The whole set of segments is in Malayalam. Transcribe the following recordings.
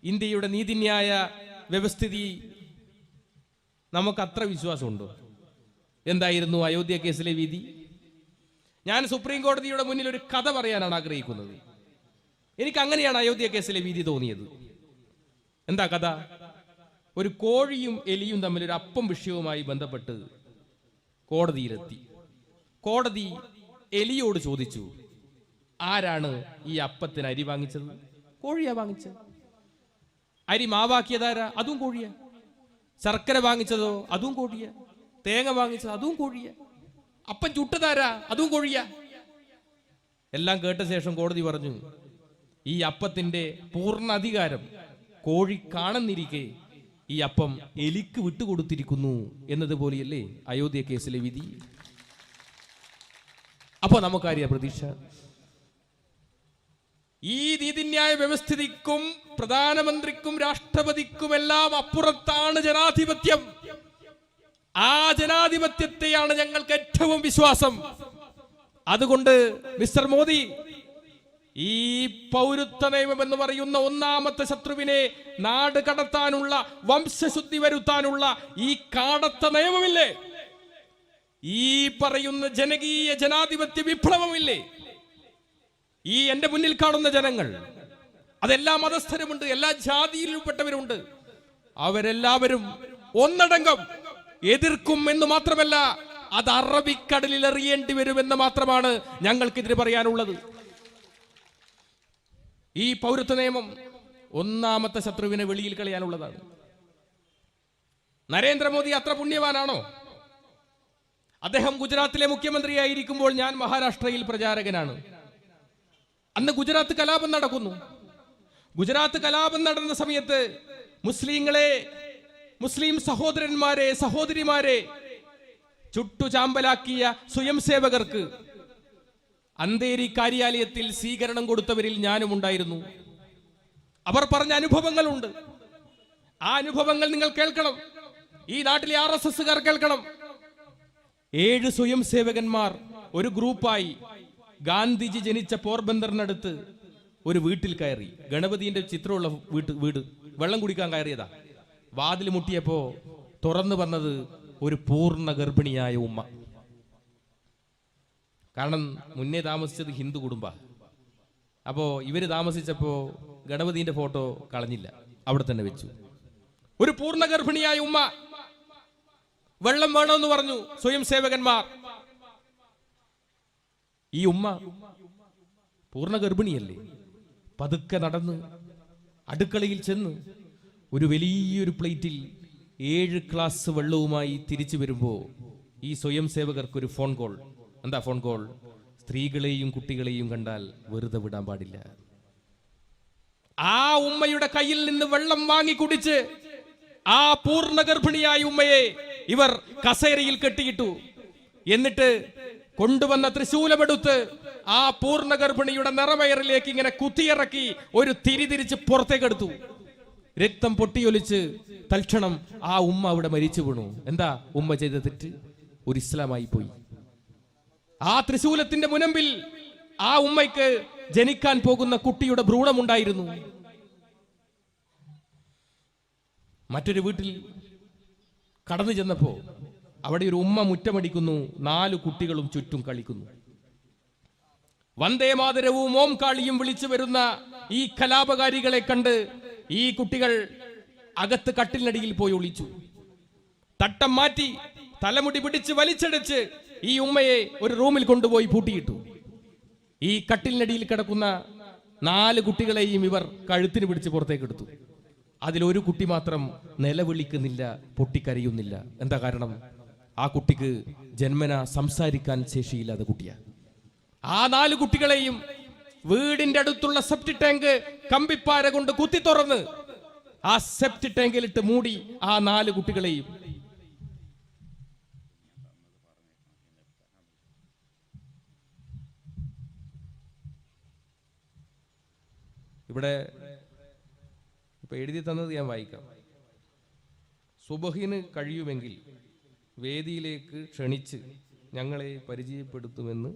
ഇന്ത്യയുടെ നീതിന്യായ വ്യവസ്ഥിതി നമുക്കത്ര വിശ്വാസമുണ്ടോ? എന്തായിരുന്നു അയോധ്യ കേസിലെ വിധി? ഞാൻ സുപ്രീം കോടതിയുടെ മുന്നിൽ ഒരു കഥ പറയാനാണ് ആഗ്രഹിക്കുന്നത്. എനിക്ക് അങ്ങനെയാണ് അയോധ്യ കേസിലെ വിധി തോന്നിയത്. എന്താ കഥ? ഒരു കോഴിയും എലിയും തമ്മിൽ ഒരു അപ്പം വിഷയവുമായി ബന്ധപ്പെട്ട് കോടതിയിലെത്തി. കോടതി എലിയോട് ചോദിച്ചു, ആരാണ് ഈ അപ്പത്തിന് അരി വാങ്ങിച്ചത്? കോഴിയാ വാങ്ങിച്ചത്. അരി മാവാക്കിയതാരാ? അതും കോഴിയാ. ശർക്കര വാങ്ങിച്ചതോ? അതും കോഴിയാ. തേങ്ങ വാങ്ങിച്ചത്? അതും കോഴിയാ. അപ്പം ചുട്ടതാരാ? അതും കോഴിയാ. എല്ലാം കേട്ട ശേഷം കോടതി പറഞ്ഞു, ഈ അപ്പത്തിന്റെ പൂർണ്ണ അധികാരം കോഴി കാണുന്നിരിക്കെ ഈ അപ്പം എലിക്ക് വിട്ടുകൊടുത്തിരിക്കുന്നു എന്നതുപോലെയല്ലേ അയോധ്യ കേസിലെ വിധി? അപ്പൊ നമുക്കറിയാം പ്രതീക്ഷ. ഈ നീതിന്യായ വ്യവസ്ഥിതിക്കും പ്രധാനമന്ത്രിക്കും രാഷ്ട്രപതിക്കുമെല്ലാം അപ്പുറത്താണ് ജനാധിപത്യം. ആ ജനാധിപത്യത്തെയാണ് ഞങ്ങൾക്ക് ഏറ്റവും വിശ്വാസം. അതുകൊണ്ട് മിസ്റ്റർ മോദി, ഈ പൗരത്വ നിയമം എന്ന് പറയുന്ന ഒന്നാമത്തെ ശത്രുവിനെ നാട് കടത്താനുള്ള, വംശശുദ്ധി വരുത്താനുള്ള ഈ കാടത്ത നിയമമില്ലേ, ഈ പറയുന്ന ജനകീയ ജനാധിപത്യ വിപ്ലവമില്ലേ, ഈ എന്റെ മുന്നിൽ കാണുന്ന ജനങ്ങൾ, അതെല്ലാ മതസ്ഥരുമുണ്ട്, എല്ലാ ജാതിയിലുംപ്പെട്ടവരുണ്ട്, അവരെല്ലാവരും ഒന്നടങ്കം എതിർക്കും എന്ന് മാത്രമല്ല, അത് അറബിക്കടലിൽ എറിയേണ്ടി വരുമെന്ന് മാത്രമാണ് ഞങ്ങൾക്കിതിന് പറയാനുള്ളത്. ഈ പൗരത്വ നിയമം ഒന്നാമത്തെ ശത്രുവിനെ വെളിയിൽ കളയാനുള്ളതാണ്. നരേന്ദ്രമോദി അത്ര പുണ്യവാനാണോ? അദ്ദേഹം ഗുജറാത്തിലെ മുഖ്യമന്ത്രിയായിരിക്കുമ്പോൾ ഞാൻ മഹാരാഷ്ട്രയിൽ പ്രചാരകനാണ്. അന്ന് ഗുജറാത്ത് കലാപം നടക്കുന്നു. ഗുജറാത്ത് കലാപം നടന്ന സമയത്ത് മുസ്ലിം സഹോദരന്മാരെ, സഹോദരിമാരെ ചുട്ടുചാമ്പലാക്കിയ സ്വയം സേവകർക്ക് അന്തേരി കാര്യാലയത്തിൽ സ്വീകരണം കൊടുത്തവരിൽ ഞാനും ഉണ്ടായിരുന്നു. അവർ പറഞ്ഞ അനുഭവങ്ങളുണ്ട്. ആ അനുഭവങ്ങൾ നിങ്ങൾ കേൾക്കണം. ഈ നാട്ടിലെ RSSകാർ കേൾക്കണം. 7 സ്വയം സേവകന്മാർ ഒരു ഗ്രൂപ്പായി ഗാന്ധിജി ജനിച്ച പോർബന്ദറിനടുത്ത് ഒരു വീട്ടിൽ കയറി. ഗണപതിന്റെ ചിത്രമുള്ള വീട് വെള്ളം കുടിക്കാൻ കയറിയതാ. വാതിൽ മുട്ടിയപ്പോ തുറന്നു വന്നത് ഒരു പൂർണ്ണ ഗർഭിണിയായ ഉമ്മ. കാരണം മുന്നേ താമസിച്ചത് ഹിന്ദു കുടുംബ. അപ്പോ ഇവര് താമസിച്ചപ്പോ ഗണപതിന്റെ ഫോട്ടോ കളഞ്ഞില്ല, അവിടെ തന്നെ വെച്ചു. ഒരു പൂർണ്ണ ഗർഭിണിയായ ഉമ്മ. വെള്ളം വേണമെന്ന് പറഞ്ഞു സ്വയം സേവകന്മാർ. ഈ ഉമ്മ പൂർണ്ണ ഗർഭിണിയല്ലേ, പതുക്കെ നടന്ന് അടുക്കളയിൽ ചെന്ന് ഒരു വലിയൊരു പ്ലേറ്റിൽ 7 ഗ്ലാസ് വെള്ളവുമായി തിരിച്ചു വരുമ്പോ ഈ സ്വയം സേവകർക്ക് ഒരു ഫോൺ കോൾ. എന്താ ഫോൺ കോൾ? സ്ത്രീകളെയും കുട്ടികളെയും കണ്ടാൽ വെറുതെ വിടാൻ പാടില്ല. ആ ഉമ്മയുടെ കയ്യിൽ നിന്ന് വെള്ളം വാങ്ങി കുടിച്ച് ആ പൂർണ്ണ ഗർഭിണിയായ ഉമ്മയെ ഇവർ കസേരയിൽ കെട്ടിയിട്ടു. എന്നിട്ട് കൊണ്ടുവന്ന തൃശൂലമെടുത്ത് ആ പൂർണ്ണ ഗർഭിണിയുടെ നിറവയറിലേക്ക് ഇങ്ങനെ കുത്തിയിറക്കി ഒരു തിരിതിരിച്ച് പുറത്തേക്കെടുത്തു. രക്തം പൊട്ടിയൊലിച്ച് തൽക്ഷണം ആ ഉമ്മ അവിടെ മരിച്ചു വീണു. എന്താ ഉമ്മ ചെയ്ത തെറ്റ്? ഒരു ഇസ്ലാമായി പോയി. ആ തൃശൂലത്തിന്റെ മുനമ്പിൽ ആ ഉമ്മയ്ക്ക് ജനിക്കാൻ പോകുന്ന കുട്ടിയുടെ ഭ്രൂണമുണ്ടായിരുന്നു. മറ്റൊരു വീട്ടിൽ കടന്നു ചെന്നപ്പോ അവിടെ ഒരു ഉമ്മ മുറ്റമടിക്കുന്നു, 4 കുട്ടികളും ചുറ്റും കളിക്കുന്നു. വന്ദേ മാതരവും ഓം കാളിയും വിളിച്ചു വരുന്ന ഈ കലാപകാരികളെ കണ്ട് ഈ കുട്ടികൾ അകത്ത് കട്ടിലിനടിയിൽ പോയി ഒളിച്ചു. തട്ടം മാറ്റി തലമുടി പിടിച്ച് വലിച്ചടച്ച് ഈ ഉമ്മയെ ഒരു റൂമിൽ കൊണ്ടുപോയി പൂട്ടിയിട്ടു. ഈ കട്ടിലിനടിയിൽ കിടക്കുന്ന 4 കുട്ടികളെയും ഇവർ കഴുത്തിന് പിടിച്ച് പുറത്തേക്ക് എടുത്തു. അതിലൊരു കുട്ടി മാത്രം നിലവിളിക്കുന്നില്ല, പൊട്ടിക്കരയുന്നില്ല. എന്താ കാരണം? ആ കുട്ടിക്ക് ജന്മന സംസാരിക്കാൻ ശേഷിയില്ലാത്ത കുട്ടിയാ. ആ 4 കുട്ടികളെയും വീടിന്റെ അടുത്തുള്ള സെപ്റ്റി ടാങ്ക് കമ്പിപ്പാര കൊണ്ട് കുത്തി തുറന്ന് ആ സെപ്റ്റി ടാങ്കിലിട്ട് മൂടി ആ 4 കുട്ടികളെയും. ഇവിടെ ഇപ്പൊ എഴുതി തന്നത് ഞാൻ വായിക്കാം. സുബഹിന് കഴിയുമെങ്കിൽ വേദിയിലേക്ക് ക്ഷണിച്ച് ഞങ്ങളെ പരിചയപ്പെടുത്തുമെന്ന്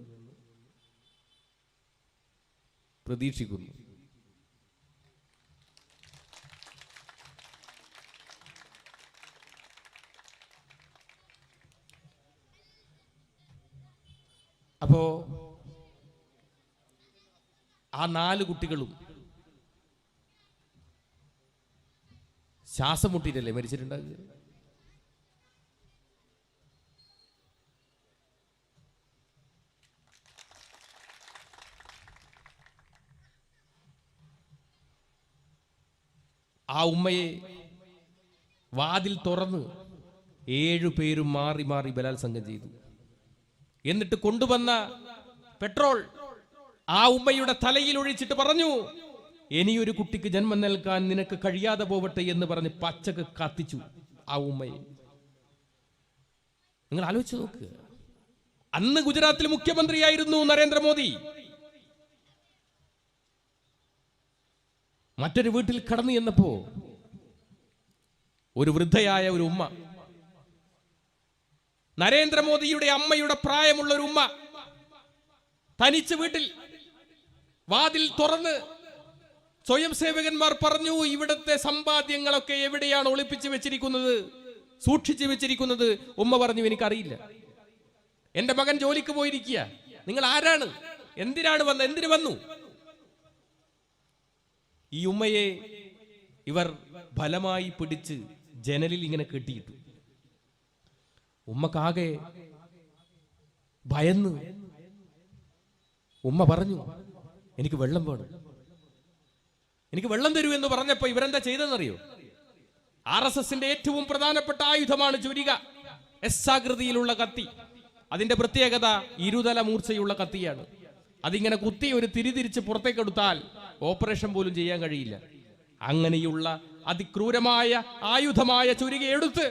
പ്രതീക്ഷിക്കുന്നു. അപ്പോ ആ 4 കുട്ടികളും ശ്വാസം മുട്ടിയിട്ടല്ലേ മരിച്ചിട്ടുണ്ടാകുക? ആ ഉമ്മയെ വാതിൽ തുറന്ന് 7 പേരും മാറി മാറി ബലാത്സംഗം ചെയ്തു. എന്നിട്ട് കൊണ്ടുവന്ന പെട്രോൾ ആ ഉമ്മയുടെ തലയിൽ ഒഴിച്ചിട്ട് പറഞ്ഞു, ഇനിയൊരു കുട്ടിക്ക് ജന്മം നൽകാൻ നിനക്ക് കഴിയാതെ പോവട്ടെ എന്ന് പറഞ്ഞ് പച്ചക്ക് കത്തിച്ചു ആ ഉമ്മയെ. നിങ്ങൾ ആലോചിച്ച് നോക്കുക. അന്ന് ഗുജറാത്തിൽ മുഖ്യമന്ത്രിയായിരുന്നു നരേന്ദ്രമോദി. മറ്റൊരു വീട്ടിൽ കടന്നു ചെന്നപ്പോ ഒരു വൃദ്ധയായ ഒരു ഉമ്മ, നരേന്ദ്രമോദിയുടെ അമ്മയുടെ പ്രായമുള്ള ഒരു ഉമ്മ, തനിച്ച് വീട്ടിൽ വാതിൽ തുറന്ന് സ്വയം സേവകന്മാർ പറഞ്ഞു, ഇവിടുത്തെ സമ്പാദ്യങ്ങളൊക്കെ എവിടെയാണ് ഒളിപ്പിച്ചു വെച്ചിരിക്കുന്നത്, സൂക്ഷിച്ചു വെച്ചിരിക്കുന്നത്? ഉമ്മ പറഞ്ഞു, എനിക്കറിയില്ല, എന്റെ മകൻ ജോലിക്ക് പോയിരിക്കുക. നിങ്ങൾ ആരാണ്? എന്തിനാണ് വന്നത്? എന്തിനു വന്നു? ഈ ഉമ്മയെ ഇവർ ബലമായി പിടിച്ച് ജനലിൽ ഇങ്ങനെ കെട്ടിയിട്ടു. ഉമ്മക്കാകെ ഭയന്ന് ഉമ്മ പറഞ്ഞു, എനിക്ക് വെള്ളം വേണം, എനിക്ക് വെള്ളം തരൂ എന്ന് പറഞ്ഞപ്പോ ഇവരെന്താ ചെയ്തെന്നറിയോ? RSSന്റെ ഏറ്റവും പ്രധാനപ്പെട്ട ആയുധമാണ് ചുരിക, എസ് ആകൃതിയിലുള്ള കത്തി. അതിന്റെ പ്രത്യേകത ഇരുതല മൂർച്ചയുള്ള കത്തിയാണ്. അതിങ്ങനെ കുത്തി ഒരു തിരിതിരിച്ച് പുറത്തേക്കെടുത്താൽ ഓപ്പറേഷൻ പോലും ചെയ്യാൻ കഴിയില്ല. അങ്ങനെയുള്ള അതിക്രൂരമായ ആയുധമായ ചുരിക എടുത്ത്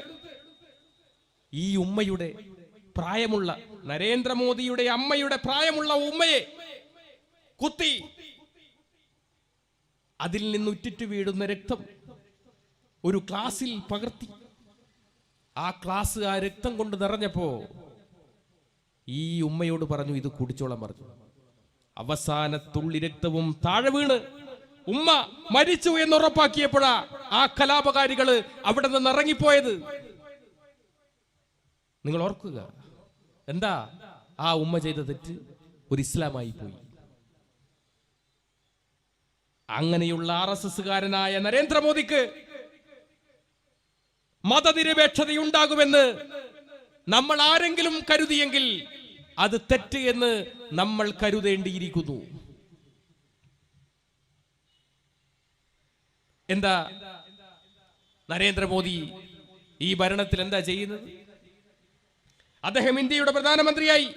ഈ ഉമ്മയുടെ പ്രായമുള്ള, നരേന്ദ്രമോദിയുടെ അമ്മയുടെ പ്രായമുള്ള ഉമ്മയെ കുത്തി അതിൽ നിന്ന് ഉറ്റിറ്റ് വീഴുന്ന രക്തം ഒരു ഗ്ലാസിൽ പകർത്തി. ആ ഗ്ലാസ് ആ രക്തം കൊണ്ട് നിറഞ്ഞപ്പോ ഈ ഉമ്മയോട് പറഞ്ഞു, ഇത് കുടിച്ചോളാൻ പറഞ്ഞു. അവസാന തുള്ളി രക്തവും താഴെ വീണ് ഉമ്മ മരിച്ചു എന്ന് ഉറപ്പാക്കിയപ്പോഴാ ആ കലാപകാരികള് അവിടെ നിന്ന് ഇറങ്ങിപ്പോയത്. നിങ്ങൾ ഓർക്കുക, എന്താ ആ ഉമ്മ ചെയ്ത തെറ്റ്? ഒരു ഇസ്ലാമായി പോയി. അങ്ങനെയുള്ള RSSകാരനായ നരേന്ദ്രമോദിക്ക് മതനിരപേക്ഷതയുണ്ടാകുമെന്ന് നമ്മൾ ആരെങ്കിലും കരുതിയെങ്കിൽ അത് തെറ്റ് എന്ന് നമ്മൾ കരുതേണ്ടിയിരിക്കുന്നു. എന്താ നരേന്ദ്രമോദി ഈ ഭരണത്തിൽ എന്താ ചെയ്യുന്നത്? അദ്ദേഹം ഇന്ത്യയുടെ പ്രധാനമന്ത്രിയായി.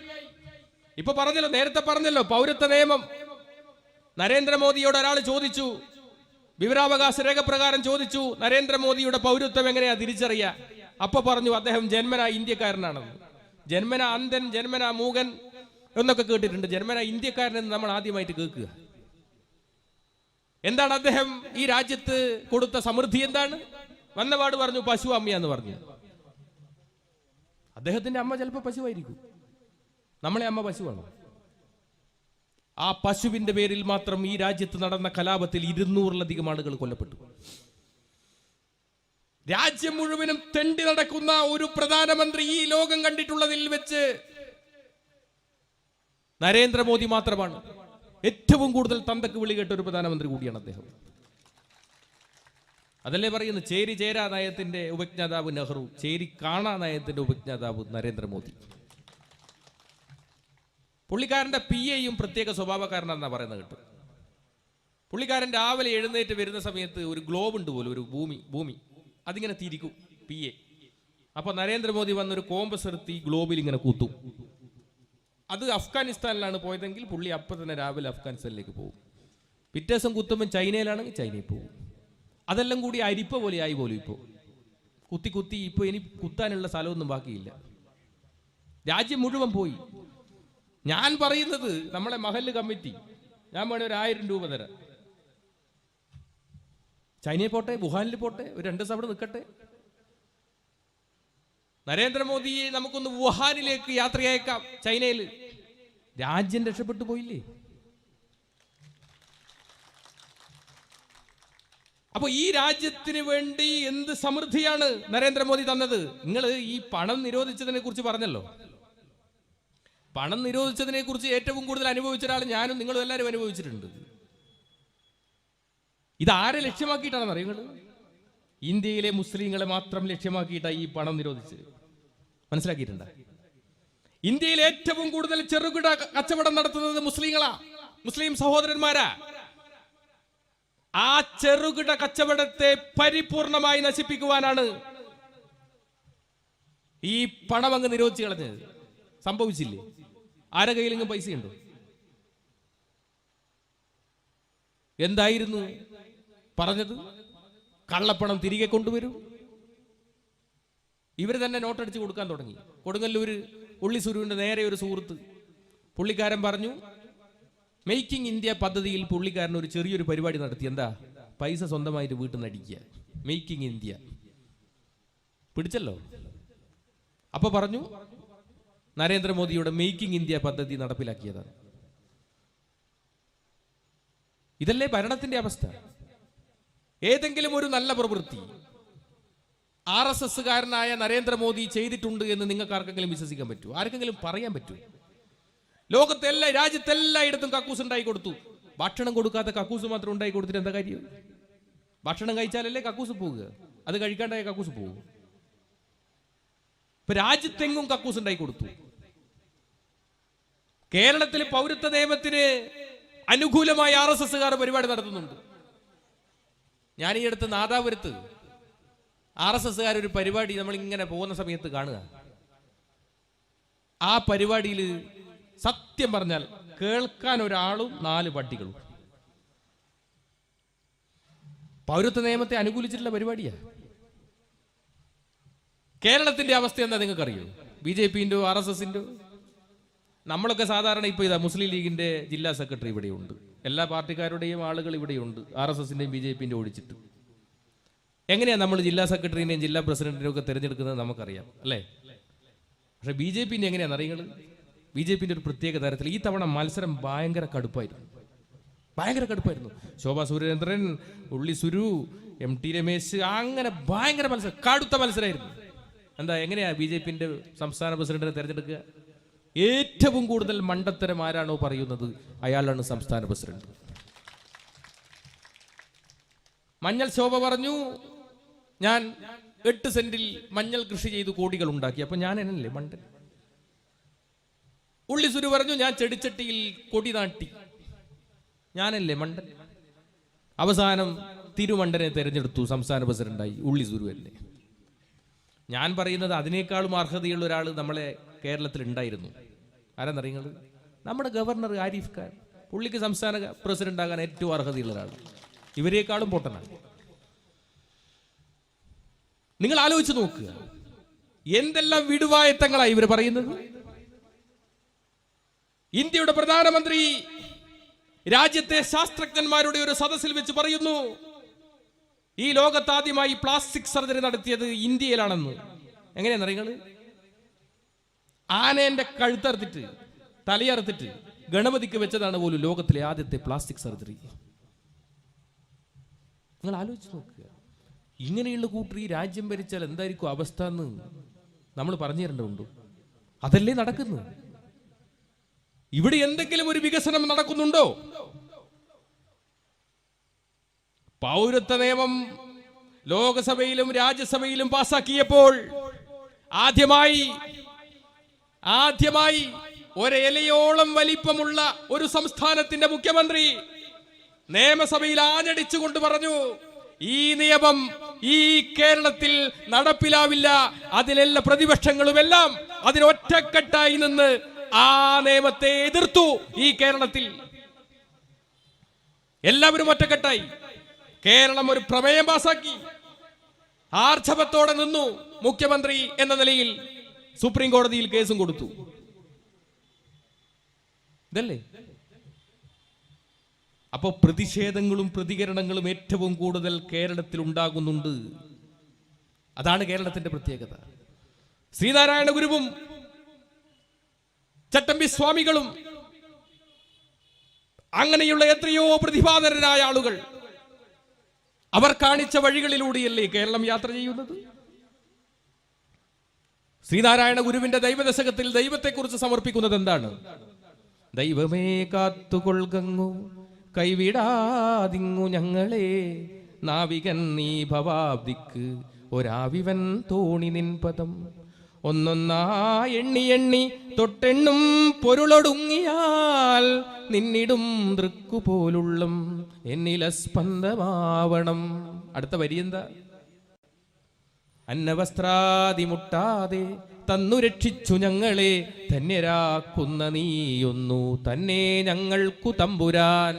ഇപ്പൊ പറഞ്ഞല്ലോ, നേരത്തെ പറഞ്ഞല്ലോ, പൗരത്വ നിയമം. നരേന്ദ്രമോദിയോട് ഒരാൾ ചോദിച്ചു, വിവരാവകാശ രേഖ പ്രകാരം ചോദിച്ചു, നരേന്ദ്രമോദിയുടെ പൗരത്വം എങ്ങനെയാ തിരിച്ചറിയാ? അപ്പൊ പറഞ്ഞു, അദ്ദേഹം ജന്മന ഇന്ത്യക്കാരനാണെന്ന്. ജന്മന അന്ധൻ, ജന്മന മൂകൻ എന്നൊക്കെ കേട്ടിട്ടുണ്ട്. ജന്മന ഇന്ത്യക്കാരനെന്ന് നമ്മൾ ആദ്യമായിട്ട് കേൾക്കുക. എന്താണ് അദ്ദേഹം ഈ രാജ്യത്ത് കൊടുത്ത സമൃദ്ധി? എന്താണ്? വന്നപാട് പറഞ്ഞു, പശു അമ്മയാന്ന് പറഞ്ഞു. അദ്ദേഹത്തിന്റെ അമ്മ ചിലപ്പോൾ പശുവായിരിക്കും, നമ്മളെ അമ്മ പശുവാണ്. ആ പശുവിന്റെ പേരിൽ മാത്രം ഈ രാജ്യത്ത് നടന്ന കലാപത്തിൽ 200-ലധികം ആളുകൾ കൊല്ലപ്പെട്ടു. രാജ്യം മുഴുവനും തെണ്ടി നടക്കുന്ന ഒരു പ്രധാനമന്ത്രി ഈ ലോകം കണ്ടിട്ടുള്ളതിൽ വെച്ച് നരേന്ദ്രമോദി മാത്രമാണ്. ഏറ്റവും കൂടുതൽ തന്തക്ക് വിളി കേട്ട ഒരു പ്രധാനമന്ത്രി കൂടിയാണ് അദ്ദേഹം. അതല്ലേ പറയുന്നു, ചേരി ചേരാ നയത്തിന്റെ ഉപജ്ഞാതാവ് നെഹ്റു, ചേരി കാണാ നയത്തിന്റെ ഉപജ്ഞാതാവ് നരേന്ദ്രമോദി. പുള്ളിക്കാരന്റെ PAയും പ്രത്യേക സ്വഭാവക്കാരനാണെന്നാ പറയുന്നത് കേട്ടു. പുള്ളിക്കാരൻ രാവിലെ എഴുന്നേറ്റ് വരുന്ന സമയത്ത് ഒരു ഗ്ലോബ് ഉണ്ട് പോലും, ഒരു ഭൂമി അതിങ്ങനെ തിരിക്കും PA. അപ്പൊ നരേന്ദ്രമോദി വന്നൊരു കോമ്പസ് എടുത്ത് ഈ ഗ്ലോബിൽ ഇങ്ങനെ കുത്തും. അത് അഫ്ഗാനിസ്ഥാനിലാണ് പോയതെങ്കിൽ പുള്ളി അപ്പം തന്നെ രാവിലെ അഫ്ഗാനിസ്ഥാനിലേക്ക് പോകും. പിറ്റേ ദിവസം കുത്തുമ്പോൾ ചൈനയിലാണെങ്കിൽ ചൈനയിൽ പോകും. അതെല്ലാം കൂടി അരിപ്പ പോലെ ആയി പോലും. ഇപ്പോൾ കുത്തി ഇപ്പോൾ ഇനി കുത്താനുള്ള സ്ഥലമൊന്നും ബാക്കിയില്ല. രാജ്യം മുഴുവൻ പോയി. ഞാൻ പറയുന്നത് നമ്മളെ മഹല്ല് കമ്മിറ്റി, ഞാൻ വേണേ ഒരു 1000 രൂപ തരാം. ചൈനയിൽ പോട്ടെ, വുഹാനിൽ പോട്ടെ, ഒരു 2 ദിവസം അവിടെ നിൽക്കട്ടെ. നരേന്ദ്രമോദിയെ നമുക്കൊന്ന് വുഹാനിലേക്ക് യാത്രയയക്കാം. ചൈനയിൽ രാജ്യം രക്ഷപ്പെട്ടു പോയില്ലേ? അപ്പൊ ഈ രാജ്യത്തിന് വേണ്ടി എന്ത് സമൃദ്ധിയാണ് നരേന്ദ്രമോദി തന്നത്? നിങ്ങൾ ഈ പണം നിരോധിച്ചതിനെ കുറിച്ച് പറഞ്ഞല്ലോ. പണം നിരോധിച്ചതിനെ കുറിച്ച് ഏറ്റവും കൂടുതൽ അനുഭവിച്ച ഒരാൾ ഞാനും നിങ്ങളും എല്ലാവരും അനുഭവിച്ചിട്ടുണ്ട്. ഇതാരെ ലക്ഷ്യമാക്കിയിട്ടാണെന്ന് അറിയുന്നത്? ഇന്ത്യയിലെ മുസ്ലിങ്ങളെ മാത്രം ലക്ഷ്യമാക്കിയിട്ടാണ് ഈ പണം നിരോധിച്ചത്. മനസ്സിലാക്കിയിട്ടുണ്ട്? ഇന്ത്യയിൽ ഏറ്റവും കൂടുതൽ ചെറുകിട കച്ചവടം നടത്തുന്നത് മുസ്ലിങ്ങളാ, മുസ്ലിം സഹോദരന്മാരാ. ആ ചെറുകിട കച്ചവടത്തെ പരിപൂർണമായി നശിപ്പിക്കുവാനാണ് ഈ പണം അങ്ങ് നിരോധിച്ചു കളഞ്ഞത്. സംഭവിച്ചില്ലേ? ആരെ കയ്യിലെങ്കിലും പൈസയുണ്ടോ? എന്തായിരുന്നു പറഞ്ഞത്? കള്ളപ്പണം തിരികെ കൊണ്ടുവരും. ഇവര് തന്നെ നോട്ടടിച്ച് കൊടുക്കാൻ തുടങ്ങി. കൊടുങ്ങല്ലൂര് ഉള്ളിസുരുവിന്റെ നേരെ ഒരു സുഹൃത്ത്, പുള്ളിക്കാരൻ പറഞ്ഞു, മേക്കിംഗ് ഇന്ത്യ പദ്ധതിയിൽ പുള്ളിക്കാരൻ ഒരു ചെറിയൊരു പരിപാടി നടത്തി. എന്താ? പൈസ സ്വന്തമായിട്ട് വീട്ടിൽ നിന്ന് അടിക്കുക. മേക്കിംഗ് ഇന്ത്യ പിടിച്ചല്ലോ. അപ്പൊ പറഞ്ഞു, നരേന്ദ്രമോദിയുടെ മേക്കിംഗ് ഇന്ത്യ പദ്ധതി നടപ്പിലാക്കിയതാണ്. ഇതല്ലേ ഭരണത്തിന്റെ അവസ്ഥ? ഏതെങ്കിലും ഒരു നല്ല പ്രവൃത്തി RSSകാരനായ നരേന്ദ്രമോദി ചെയ്തിട്ടുണ്ട് എന്ന് നിങ്ങൾക്ക് ആർക്കെങ്കിലും വിശ്വസിക്കാൻ പറ്റൂ? ആർക്കെങ്കിലും പറയാൻ പറ്റൂ? ലോകത്തെല്ലാം രാജ്യത്തെല്ലായിടത്തും കക്കൂസ് ഉണ്ടായി കൊടുത്തു. ഭക്ഷണം കൊടുക്കാത്ത കക്കൂസ് മാത്രം ഉണ്ടായി കൊടുത്തിട്ട് എന്താ കാര്യം? ഭക്ഷണം കഴിച്ചാലല്ലേ കക്കൂസ് പോവുക, അത് കഴിക്കാണ്ടായ കക്കൂസ് പോകും. ഇപ്പൊ രാജ്യത്തെങ്ങും കക്കൂസ് ഉണ്ടായി കൊടുത്തു. കേരളത്തിൽ പൗരത്വ നിയമത്തിന് അനുകൂലമായി RSSകാർ പരിപാടി നടത്തുന്നുണ്ട്. ഞാൻ ഈ അടുത്ത് നാദാപുരത്ത് RSSകാർ ഒരു പരിപാടി നമ്മൾ ഇങ്ങനെ പോകുന്ന സമയത്ത് കാണുക. ആ പരിപാടിയിൽ സത്യം പറഞ്ഞാൽ കേൾക്കാൻ ഒരാളും 4 പട്ടികളും. പൗരത്വ നിയമത്തെ അനുകൂലിച്ചിട്ടുള്ള പരിപാടിയാ. കേരളത്തിന്റെ അവസ്ഥ എന്താ നിങ്ങൾക്കറിയോ? BJPന്റെ RSSന്റെ നമ്മളൊക്കെ സാധാരണ ഇപ്പൊ ഇതാ മുസ്ലിം ലീഗിന്റെ ജില്ലാ സെക്രട്ടറി ഇവിടെയുണ്ട്, എല്ലാ പാർട്ടിക്കാരുടെയും ആളുകൾ ഇവിടെയുണ്ട്, RSSന്റെയും BJPന്റെ ഓടിച്ചിട്ട്. എങ്ങനെയാണ് നമ്മൾ ജില്ലാ സെക്രട്ടറിനെയും ജില്ലാ പ്രസിഡന്റിനെയും ഒക്കെ തിരഞ്ഞെടുക്കുന്നത് നമുക്കറിയാം അല്ലേ? പക്ഷെ BJPന്റെ എങ്ങനെയാണെന്ന് അറിയുന്നത്? BJPന്റെ ഒരു പ്രത്യേക തരത്തിൽ ഈ തവണ മത്സരം ഭയങ്കര കടുപ്പായിരുന്നു. ശോഭാ സുരേന്ദ്രൻ, ഉള്ളി സുരു, MT രമേശ്, അങ്ങനെ ഭയങ്കര മത്സരം, കടുത്ത മത്സരമായിരുന്നു. എന്താ, എങ്ങനെയാ BJPന്റെ സംസ്ഥാന പ്രസിഡന്റിനെ തിരഞ്ഞെടുക്കുക? ഏറ്റവും കൂടുതൽ മണ്ടത്തരം ആരാണോ പറയുന്നത് അയാളാണ് സംസ്ഥാന പ്രസിഡന്റ്. മഞ്ഞൾ ശോഭ പറഞ്ഞു, ഞാൻ 8 സെന്റിൽ മഞ്ഞൾ കൃഷി ചെയ്ത് കോടികൾ ഉണ്ടാക്കി. അപ്പൊ ഞാൻ എന്നല്ലേ മണ്ടൻ? ഉള്ളിസുരു പറഞ്ഞു, ഞാൻ ചെടിച്ചട്ടിയിൽ കൊടി നാട്ടി. ഞാനല്ലേ മണ്ടൻ? അവസാനം തിരുമണ്ടനെ തെരഞ്ഞെടുത്തു സംസ്ഥാന പ്രസിഡന്റായി ഉള്ളിസുരു അല്ലേ. ഞാൻ പറയുന്നത് അതിനേക്കാളും അർഹതയുള്ള ഒരാൾ നമ്മളെ കേരളത്തിൽ ഉണ്ടായിരുന്നു. ആരാന്നറിയുന്നത്? നമ്മുടെ ഗവർണർ ആരിഫ് ഖാൻ. പുള്ളിക്ക് സംസ്ഥാന പ്രസിഡന്റ് ആകാൻ ഏറ്റവും അർഹതയുള്ള ഒരാൾ. ഇവരെക്കാളും പൊട്ടനാണ്. നിങ്ങൾ ആലോചിച്ച് നോക്കുക, എന്തെല്ലാം വിടുവായത്തങ്ങളായി ഇവർ പറയുന്നത്. ഇന്ത്യയുടെ പ്രധാനമന്ത്രി രാജ്യത്തെ ശാസ്ത്രജ്ഞന്മാരുടെ ഒരു സദസ്സിൽ വെച്ച് പറയുന്നു, ഈ ലോകത്താദ്യമായി പ്ലാസ്റ്റിക് സർജറി നടത്തിയത് ഇന്ത്യയിലാണെന്ന്. എങ്ങനെയാണെന്നറിയുന്നത്? ആനേന്റെ കഴുത്തറുത്തിട്ട് തലയറുത്തിട്ട് ഗണപതിക്ക് വെച്ചതാണ് പോലും ലോകത്തിലെ ആദ്യത്തെ പ്ലാസ്റ്റിക് സർജറി. നിങ്ങൾ ആലോചിച്ച് നോക്കുക, ഇങ്ങനെയുള്ള കൂട്ടർ ഈ രാജ്യം ഭരിച്ചാൽ എന്തായിരിക്കും അവസ്ഥ എന്ന് നമ്മൾ പറഞ്ഞു തരേണ്ടതുണ്ടോ? അതല്ലേ നടക്കുന്നു. ഇവിടെ എന്തെങ്കിലും ഒരു വികസനം നടക്കുന്നുണ്ടോ? പൗരത്വ നിയമം ലോകസഭയിലും രാജ്യസഭയിലും പാസാക്കിയപ്പോൾ ആദ്യമായി ഒരേലയോളം വലിപ്പമുള്ള ഒരു സംസ്ഥാനത്തിന്റെ മുഖ്യമന്ത്രി നിയമസഭയിൽ ആഞ്ഞടിച്ചുകൊണ്ട് പറഞ്ഞു, ഈ നിയമം ഈ കേരളത്തിൽ നടപ്പിലാവില്ല. അതിലെല്ലാ പ്രതിപക്ഷങ്ങളുമെല്ലാം അതിനൊറ്റക്കെട്ടായി നിന്ന് ആ നിയമത്തെ എതിർത്തു. ഈ കേരളത്തിൽ എല്ലാവരും ഒറ്റക്കെട്ടായി കേരളം ഒരു പ്രമേയം പാസാക്കി. ആർജവത്തോടെ നിന്നു മുഖ്യമന്ത്രി എന്ന നിലയിൽ. സുപ്രീം കോടതിയിൽ കേസും കൊടുത്തു. ഇതല്ലേ? അപ്പോ പ്രതിഷേധങ്ങളും പ്രതികരണങ്ങളും ഏറ്റവും കൂടുതൽ കേരളത്തിൽ ഉണ്ടാകുന്നുണ്ട്. അതാണ് കേരളത്തിന്റെ പ്രത്യേകത. ശ്രീനാരായണ ഗുരുവും ചട്ടമ്പി സ്വാമികളും അങ്ങനെയുള്ള എത്രയോ പ്രതിഭാധനരായ ആളുകൾ അവർ കാണിച്ച വഴികളിലൂടെയല്ലേ കേരളം യാത്ര ചെയ്യുന്നത്. ശ്രീനാരായണ ഗുരുവിന്റെ ദൈവദശകത്തിൽ ദൈവത്തെക്കുറിച്ച് സമർപ്പിക്കുന്നത് എന്താണ്? ദൈവമേ കാത്തുകൊൾകങ്ങു കൈവിടാതിങ്ങു ഞങ്ങളെ, നാവികൻ നീ ഭവാബ്ദിക്ക് ഒരാവിവൻ തോണി നിൻ പദം. ഒന്നൊന്നാ എണ്ണി എണ്ണി തൊട്ടെണ്ണും പൊരുളൊടുങ്ങിയാൽ നിന്നിടും ദൃക്കുപോലുള്ളും എന്നില സ്പന്ദമാവണം. അടുത്ത വരി എന്താ? അന്നവസ്ത്രാദി മുട്ടാതെ തന്നു രക്ഷിച്ചു ഞങ്ങളെ, ധന്യരാക്കുന്ന നീയൊന്നു തന്നെ ഞങ്ങൾക്കു തമ്പുരാൻ.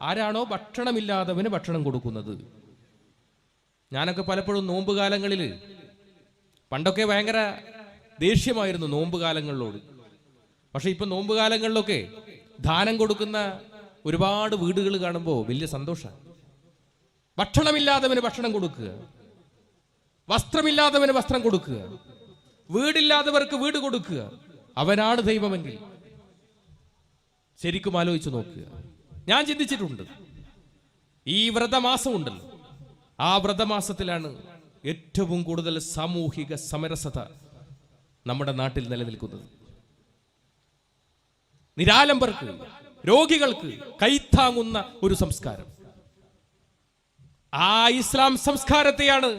ആരാണോ ഭക്ഷണമില്ലാത്തവന് ഭക്ഷണം കൊടുക്കുന്നത്? ഞാനൊക്കെ പലപ്പോഴും നോമ്പ് കാലങ്ങളിൽ, പണ്ടൊക്കെ ഭയങ്കര ദേഷ്യമായിരുന്നു നോമ്പ് കാലങ്ങളിലോട്. പക്ഷെ ഇപ്പൊ നോമ്പ് കാലങ്ങളിലൊക്കെ ദാനം കൊടുക്കുന്ന ഒരുപാട് വീടുകൾ കാണുമ്പോൾ വലിയ സന്തോഷമാണ്. ഭക്ഷണമില്ലാത്തവന് ഭക്ഷണം കൊടുക്കുക, വസ്ത്രമില്ലാത്തവന് വസ്ത്രം കൊടുക്കുക, വീടില്ലാത്തവർക്ക് വീട് കൊടുക്കുക. അവനാണ് ദൈവമെങ്കിൽ ശരിക്കും ആലോചിച്ച് നോക്കുക. ഞാൻ ചിന്തിച്ചിട്ടുണ്ട്, ഈ വ്രതമാസം ഉണ്ടല്ലോ, ആ വ്രതമാസത്തിലാണ് ഏറ്റവും കൂടുതൽ സാമൂഹിക സമരസത നമ്മുടെ നാട്ടിൽ നിലനിൽക്കുന്നത്. നിരാലംബർക്ക്, രോഗികൾക്ക് കൈത്താങ്ങുന്ന ഒരു സംസ്കാരം. ആ ഇസ്ലാം സംസ്കാരത്തെയാണ്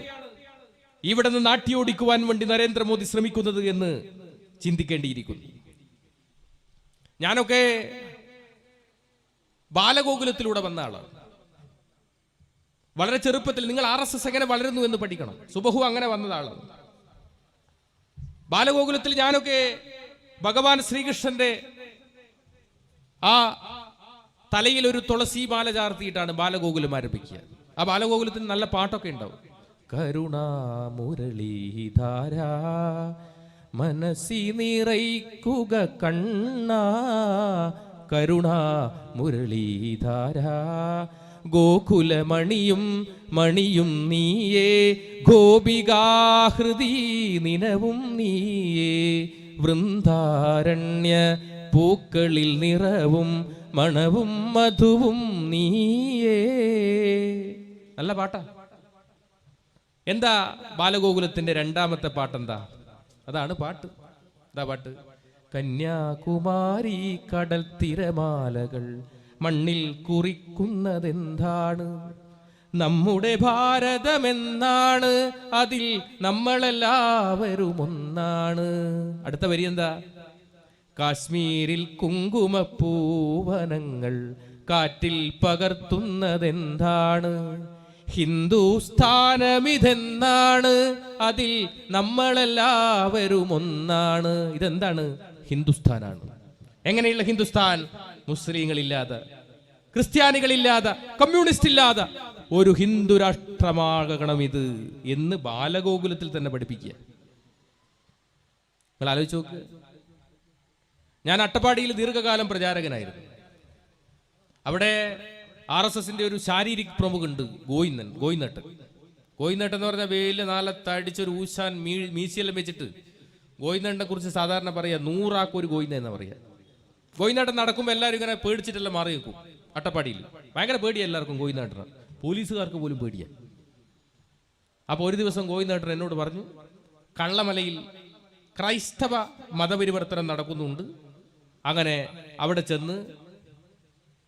ഇവിടെ നിന്ന് നാട്ടിയോടിക്കുവാൻ വേണ്ടി നരേന്ദ്രമോദി ശ്രമിക്കുന്നത് എന്ന് ചിന്തിക്കേണ്ടിയിരിക്കുന്നു. ഞാനൊക്കെ ബാലഗോകുലത്തിലൂടെ വന്ന ആളാണ്. വളരെ ചെറുപ്പത്തിൽ നിങ്ങൾ RSS എങ്ങനെ വളരുന്നു എന്ന് പഠിക്കണം. സുബഹു അങ്ങനെ വന്നതാളാണ്. ബാലഗോകുലത്തിൽ ഞാനൊക്കെ ഭഗവാൻ ശ്രീകൃഷ്ണന്റെ ആ തലയിൽ ഒരു തുളസി മാല ചാർത്തിയിട്ടാണ് ബാലഗോകുലം ആരംഭിക്കുക. ആ ബാലഗോകുലത്തിൽ നല്ല പാട്ടൊക്കെ ഉണ്ടാവും. കരുണാമുരളീധാര മനസ്സി നിറയ്ക്കുക കണ്ണ, കരുണാമുരളീധാര ഗോകുലമണിയും മണിയും നീയേ, ഗോപികാഹൃതി നിനവും നീയേ, വൃന്ദാരണ്യ പൂക്കളിൽ നിറവും മണവും മധുവും നീയേ. നല്ല പാട്ടാ. എന്താ ബാലഗോകുലത്തിന്റെ രണ്ടാമത്തെ പാട്ടെന്താ? അതാണ് പാട്ട്. എന്താ പാട്ട്? കന്യാകുമാരി കടൽ തിരമാലകൾ മണ്ണിൽ കുറിക്കുന്നതെന്താണ്? നമ്മുടെ ഭാരതമെന്നാണ്, അതിൽ നമ്മളെല്ലാവരും ഒന്നാണ്. അടുത്ത വരി എന്താ? കാശ്മീരിൽ കുങ്കുമപ്പൂവനങ്ങൾ കാറ്റിൽ പകർത്തുന്നതെന്താണ്? ഹിന്ദുസ്ഥാനമിതെന്നാണ്, അതിൽ നമ്മളെല്ലാവരും ഒന്നാണ്. ഇതെന്താണ്? ഹിന്ദുസ്ഥാനാണ്. എങ്ങനെയുള്ള ഹിന്ദുസ്ഥാൻ? മുസ്ലിങ്ങളില്ലാതെ, ക്രിസ്ത്യാനികളില്ലാതെ, കമ്മ്യൂണിസ്റ്റ് ഇല്ലാതെ ഒരു ഹിന്ദു രാഷ്ട്രമാകണം ഇത് എന്ന് ബാലഗോകുലത്തിൽ തന്നെ പഠിപ്പിക്കുക. നിങ്ങൾ ആലോചിച്ച് നോക്ക്. ഞാൻ അട്ടപ്പാടിയിൽ ദീർഘകാലം പ്രചാരകനായിരുന്നു. അവിടെ RSSന്റെ ഒരു ശാരീരിക് പ്രമുഖുണ്ട്, ഗോയിനട്ട് എന്ന് പറഞ്ഞാൽ വെയില് നാലത്തടിച്ചൊരു ഊശാൻ മീശയെല്ലാം വെച്ചിട്ട് ഗോയിനട്ടിനെ കുറിച്ച് സാധാരണ പറയാ 100 ആൾക്ക് ഒരു ഗോയിന എന്ന് പറയാ. ഗോയിനാട്ടം നടക്കുമ്പോൾ എല്ലാവരും ഇങ്ങനെ പേടിച്ചിട്ടെല്ലാം മാറി നിൽക്കും. അട്ടപ്പാടിയിൽ ഭയങ്കര പേടിയാ എല്ലാവർക്കും ഗോയിനാട്ടന്, പോലീസുകാർക്ക് പോലും പേടിയാ. അപ്പൊ ഒരു ദിവസം ഗോയിനാട്ടൻ എന്നോട് പറഞ്ഞു, കള്ളമലയിൽ ക്രൈസ്തവ മതപരിവർത്തനം നടക്കുന്നുണ്ട്, അങ്ങനെ അവിടെ ചെന്ന്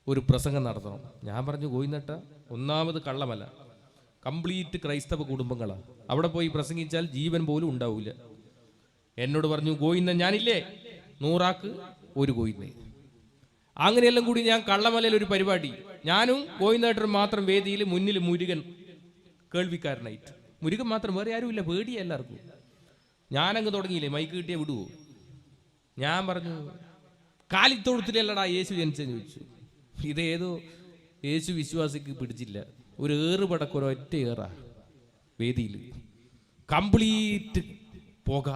ഒരു പ്രസംഗം നടത്തണം. ഞാൻ പറഞ്ഞു, ഗോയിനട്ട, ഒന്നാമത് കള്ളമല കംപ്ലീറ്റ് ക്രൈസ്തവ കുടുംബങ്ങളാണ്, അവിടെ പോയി പ്രസംഗിച്ചാൽ ജീവൻ പോലും ഉണ്ടാവില്ല. എന്നോട് പറഞ്ഞു, ഗോയിന്ന ഞാനില്ലേ 100 ആൾക്ക് ഒരു ഗോയിന്ന. അങ്ങനെയെല്ലാം കൂടി ഞാൻ കള്ളമലയിൽ ഒരു പരിപാടി, ഞാനും ഗോയിന്നേട്ടനും മാത്രം വേദിയിൽ, മുന്നിൽ മുരുകൻ കേൾവിക്കാരനായിട്ട്. മുരുകൻ മാത്രം, വേറെ ആരുമില്ല, പേടിയ എല്ലാവർക്കും. ഞാനങ്ങ് തുടങ്ങിയില്ലേ, മൈക്ക് കിട്ടിയ വിടുവോ? ഞാൻ പറഞ്ഞു, കാലിത്തൊഴുത്തിലല്ലടാ യേശു ജനിച്ചെന്ന് ചോദിച്ചു. ഇതേതോ യേശു വിശ്വാസിക്ക് പിടിച്ചില്ല, ഒരു ഏറുപടക്കൊരു ഒറ്റ ഏറാ വേദിയിൽ, കംപ്ലീറ്റ് പുക.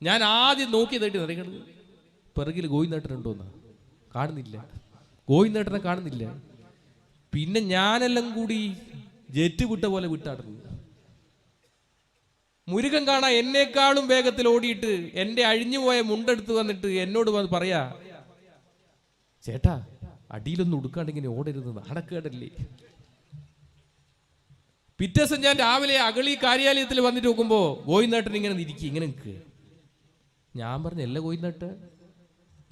ഞാൻ ആദ്യം നോക്കി തട്ടി നിറയ്ക്കണത് പിറകിൽ ഗോയിനേട്ടനുണ്ടോന്നാ, കാണുന്നില്ല, ഗോയിനേട്ടനെ കാണുന്നില്ല. പിന്നെ ഞാനെല്ലാം കൂടി ജെറ്റ് വിട്ട പോലെ വിട്ടാടുന്നു. മുരുകൻ കാണാൻ എന്നെക്കാളും വേഗത്തിൽ ഓടിയിട്ട് എന്റെ അഴിഞ്ഞുപോയ മുണ്ടെടുത്ത് വന്നിട്ട് എന്നോട് പറയാ, ചേട്ടാ അടിയിലൊന്നും ഉടുക്കാണ്ടിങ്ങനെ ഓടരുത്, നാണക്കേടല്ലേ. പിറ്റേ ദിവസം ഞാൻ രാവിലെ അഗളി കാര്യാലയത്തിൽ വന്നിട്ട് നോക്കുമ്പോൾ ഗോവിന്ദേട്ടൻ ഇങ്ങനെ ഇരിക്കുക, ഇങ്ങനെ നിൽക്കുക. ഞാൻ പറഞ്ഞു, അല്ല ഗോവിന്ദേട്ട,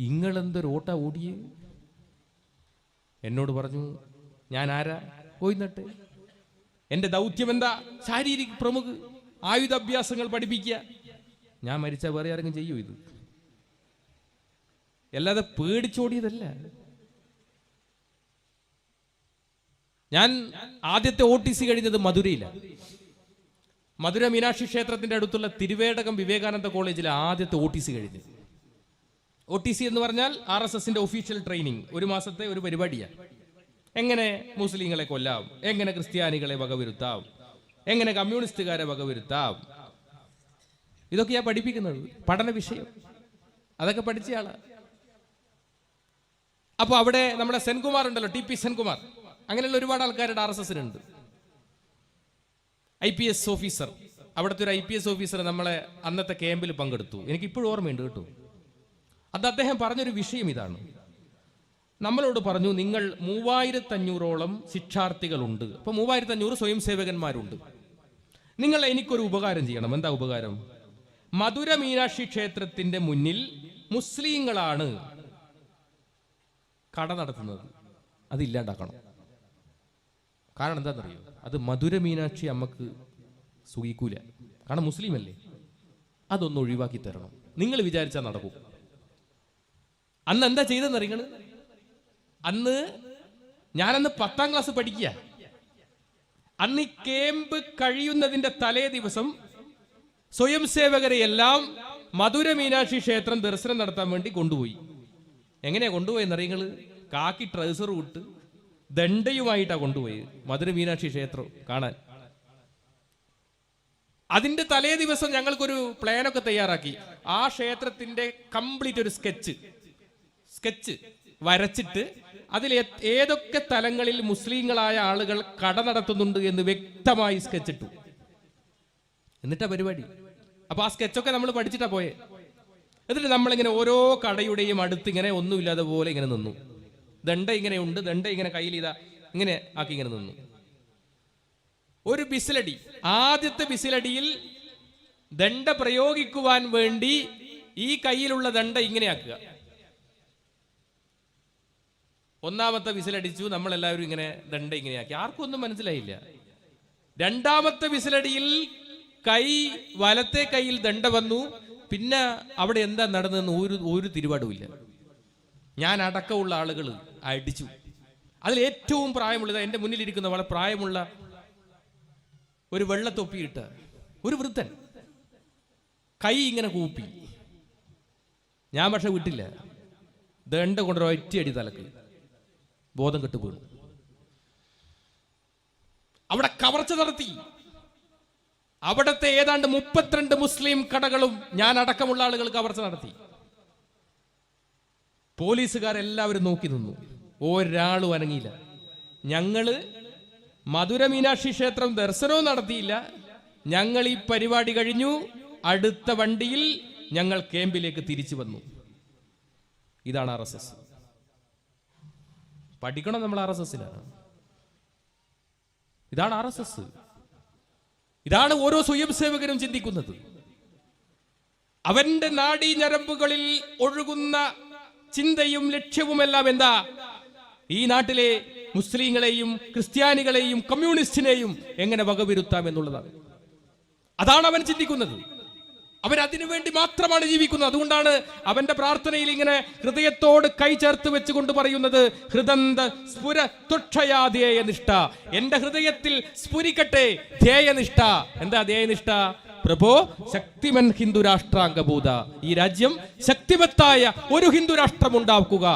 ഇങ്ങളെന്തൊരു ഓട്ട ഓടിയേ? എന്നോട് പറഞ്ഞു, ഞാൻ ആരാ? ഗോവിന്ദേട്ട. എൻ്റെ ദൗത്യം എന്താ? ശാരീരിക പ്രമുഖ ആയുധാഭ്യാസങ്ങൾ പഠിപ്പിക്കുക. ഞാൻ മരിച്ച വേറെ ആരെങ്കിലും ചെയ്യൂ ഇത്? അല്ലാതെ പേടിച്ചോടിയതല്ല. ഞാൻ ആദ്യത്തെ OTC കഴിഞ്ഞത് മധുരയിലാണ്. മധുര മീനാക്ഷി ക്ഷേത്രത്തിന്റെ അടുത്തുള്ള തിരുവേടകം വിവേകാനന്ദ കോളേജിലെ ആദ്യത്തെ OTC കഴിഞ്ഞത്. OTC എന്ന് പറഞ്ഞാൽ RSSന്റെ ഒഫീഷ്യൽ ട്രെയിനിങ്, 1 മാസത്തെ ഒരു പരിപാടിയാണ്. എങ്ങനെ മുസ്ലിങ്ങളെ കൊല്ലാം, എങ്ങനെ ക്രിസ്ത്യാനികളെ വകവരുത്താം, എങ്ങനെ കമ്മ്യൂണിസ്റ്റുകാരെ വകവരുത്താം, ഇതൊക്കെയാ പഠിപ്പിക്കുന്നത്, പഠന വിഷയം. അതൊക്കെ പഠിച്ചയാളാ. അപ്പൊ അവിടെ നമ്മുടെ സെൻകുമാർ ഉണ്ടല്ലോ, TP സെൻകുമാർ, അങ്ങനെയുള്ള ഒരുപാട് ആൾക്കാരുടെ RSSനുണ്ട്. IPS ഓഫീസർ, അവിടുത്തെ ഒരു IPS ഓഫീസർ നമ്മളെ അന്നത്തെ ക്യാമ്പിൽ പങ്കെടുത്തു. എനിക്ക് ഇപ്പോഴും ഓർമ്മയുണ്ട് കേട്ടോ. അത് അദ്ദേഹം പറഞ്ഞൊരു വിഷയം ഇതാണ്. നമ്മളോട് പറഞ്ഞു, നിങ്ങൾ 3500ഓളം ശിക്ഷാർത്ഥികളുണ്ട്, അപ്പൊ 3500 സ്വയം സേവകന്മാരുണ്ട്. നിങ്ങൾ എനിക്കൊരു ഉപകാരം ചെയ്യണം. എന്താ ഉപകാരം? മധുര മീനാക്ഷി ക്ഷേത്രത്തിന്റെ മുന്നിൽ മുസ്ലിങ്ങളാണ് കട നടത്തുന്നത്, അതില്ലാണ്ടാക്കണം. കാരണം എന്താണെന്നറിയോ? അത് മധുര മീനാക്ഷി അമ്മക്ക് സുഖിക്കൂല, കാരണം മുസ്ലിം അല്ലേ. അതൊന്ന് ഒഴിവാക്കി തരണം. നിങ്ങൾ വിചാരിച്ചാൽ നടക്കും. അന്ന് എന്താ ചെയ്തെന്നറിയണ്? അന്ന് ഞാനന്ന് 10ാം ക്ലാസ് പഠിക്കുക. അന്ന് ഈ ക്യാമ്പ് കഴിയുന്നതിന്റെ തലേ ദിവസം സ്വയം സേവകരെ എല്ലാം മധുര മീനാക്ഷി ക്ഷേത്രം ദർശനം നടത്താൻ വേണ്ടി കൊണ്ടുപോയി. എങ്ങനെയാ കൊണ്ടുപോയെന്നറിയങ്ങള്? കാക്കി ട്രൗസർ വിട്ട് ദണ്ഡയുമായിട്ടാ കൊണ്ടുപോയി മധുര മീനാക്ഷി ക്ഷേത്രം കാണാൻ. അതിന്റെ തലേ ദിവസം ഞങ്ങൾക്കൊരു പ്ലാനൊക്കെ തയ്യാറാക്കി. ആ ക്ഷേത്രത്തിന്റെ കംപ്ലീറ്റ് ഒരു സ്കെച്ച് വരച്ചിട്ട് അതിൽ ഏതൊക്കെ തലങ്ങളിൽ മുസ്ലിങ്ങളായ ആളുകൾ കട നടത്തുന്നുണ്ട് എന്ന് വ്യക്തമായി സ്കെച്ചിട്ടു. എന്നിട്ടാ പരിപാടി. അപ്പൊ ആ സ്കെച്ചൊക്കെ നമ്മൾ പഠിച്ചിട്ടാ പോയെ. എന്നിട്ട് നമ്മളിങ്ങനെ ഓരോ കടയുടെയും അടുത്ത് ഇങ്ങനെ ഒന്നുമില്ലാതെ പോലെ ഇങ്ങനെ നിന്നു. ദണ്ഡ ഇങ്ങനെ ഉണ്ട്, ദണ്ഡ ഇങ്ങനെ കയ്യിൽ ഇതാ ഇങ്ങനെ ആക്കി ഇങ്ങനെ നിന്നു. ഒരു ബിസിലടി, ആദ്യത്തെ ബിസിലടിയിൽ ദണ്ഡ പ്രയോഗിക്കുവാൻ വേണ്ടി ഈ കയ്യിലുള്ള ദണ്ഡ ഇങ്ങനെ ആക്കുക. 1ാമത്തെ വിസിലടിച്ചു, നമ്മളെല്ലാവരും ഇങ്ങനെ ദണ്ഡ ഇങ്ങനെയാക്കി. ആർക്കും ഒന്നും മനസ്സിലായില്ല. 2ാമത്തെ വിസിലടിയിൽ വലത്തെ കൈയിൽ ദണ്ഡ വന്നു. പിന്നെ അവിടെ എന്താ നടന്നതെന്ന് ഒരു തിരുപാടുമില്ല. ഞാൻ അടക്കമുള്ള ആളുകൾ അടിച്ചു. അതിൽ ഏറ്റവും പ്രായമുള്ളത് എൻ്റെ മുന്നിലിരിക്കുന്ന വളരെ പ്രായമുള്ള ഒരു വെള്ളത്തൊപ്പിയിട്ട ഒരു വൃദ്ധൻ കൈ ഇങ്ങനെ കൂപ്പി. ഞാൻ പക്ഷെ വിട്ടില്ല. ദണ്ഡ കൊണ്ടൊരു ഒറ്റയടി തലക്ക് ബോധം കെട്ടു വീണു. അവിടെ കവർച്ച നടത്തി. അവിടത്തെ ഏതാണ്ട് 32 മുസ്ലിം കടകളും ഞാൻ അടക്കമുള്ള ആളുകൾ കവർച്ച നടത്തി. പോലീസുകാരെല്ലാവരും നോക്കി നിന്നു. ഒരാളും അനങ്ങിയില്ല. ഞങ്ങള് മധുര മീനാക്ഷി ക്ഷേത്രം ദർശനവും നടത്തിയില്ല. ഞങ്ങൾ ഈ പരിപാടി കഴിഞ്ഞു. അടുത്ത വണ്ടിയിൽ ഞങ്ങൾ ക്യാമ്പിലേക്ക് തിരിച്ചു വന്നു. ഇതാണ് RSS. പഠിക്കണം നമ്മൾ RSSലാണ്. ഇതാണ് RSS. ഇതാണ് ഓരോ സ്വയം സേവകരും ചിന്തിക്കുന്നത്. അവന്റെ നാഡീ ഞരമ്പുകളിൽ ഒഴുകുന്ന ചിന്തയും ലക്ഷ്യവുമെല്ലാം എന്താ? ഈ നാട്ടിലെ മുസ്ലിങ്ങളെയും ക്രിസ്ത്യാനികളെയും കമ്മ്യൂണിസ്റ്റിനെയും എങ്ങനെ വകവരുത്താം എന്നുള്ളതാണ്. അതാണ് അവൻ ചിന്തിക്കുന്നത്. അവൻ അതിനു വേണ്ടി മാത്രമാണ് ജീവിക്കുന്നത്. അതുകൊണ്ടാണ് അവന്റെ പ്രാർത്ഥനയിൽ ഇങ്ങനെ ഹൃദയത്തോട് കൈ ചേർത്ത് വെച്ചുകൊണ്ട് പറയുന്നത്, ഹൃദന്ത സ്ഫുര തുക്ഷയാ നിഷ്ഠ. എന്റെ ഹൃദയത്തിൽ സ്ഫുരിക്കട്ടെ ധ്യേയനിഷ്ഠ. എന്താ ധ്യേയനിഷ്ഠ? പ്രഭോ ശക്തിമൻ ഹിന്ദു രാഷ്ട്രാംഗഭൂത. ഈ രാജ്യം ശക്തിമത്തായ ഒരു ഹിന്ദു രാഷ്ട്രം ഉണ്ടാക്കുക.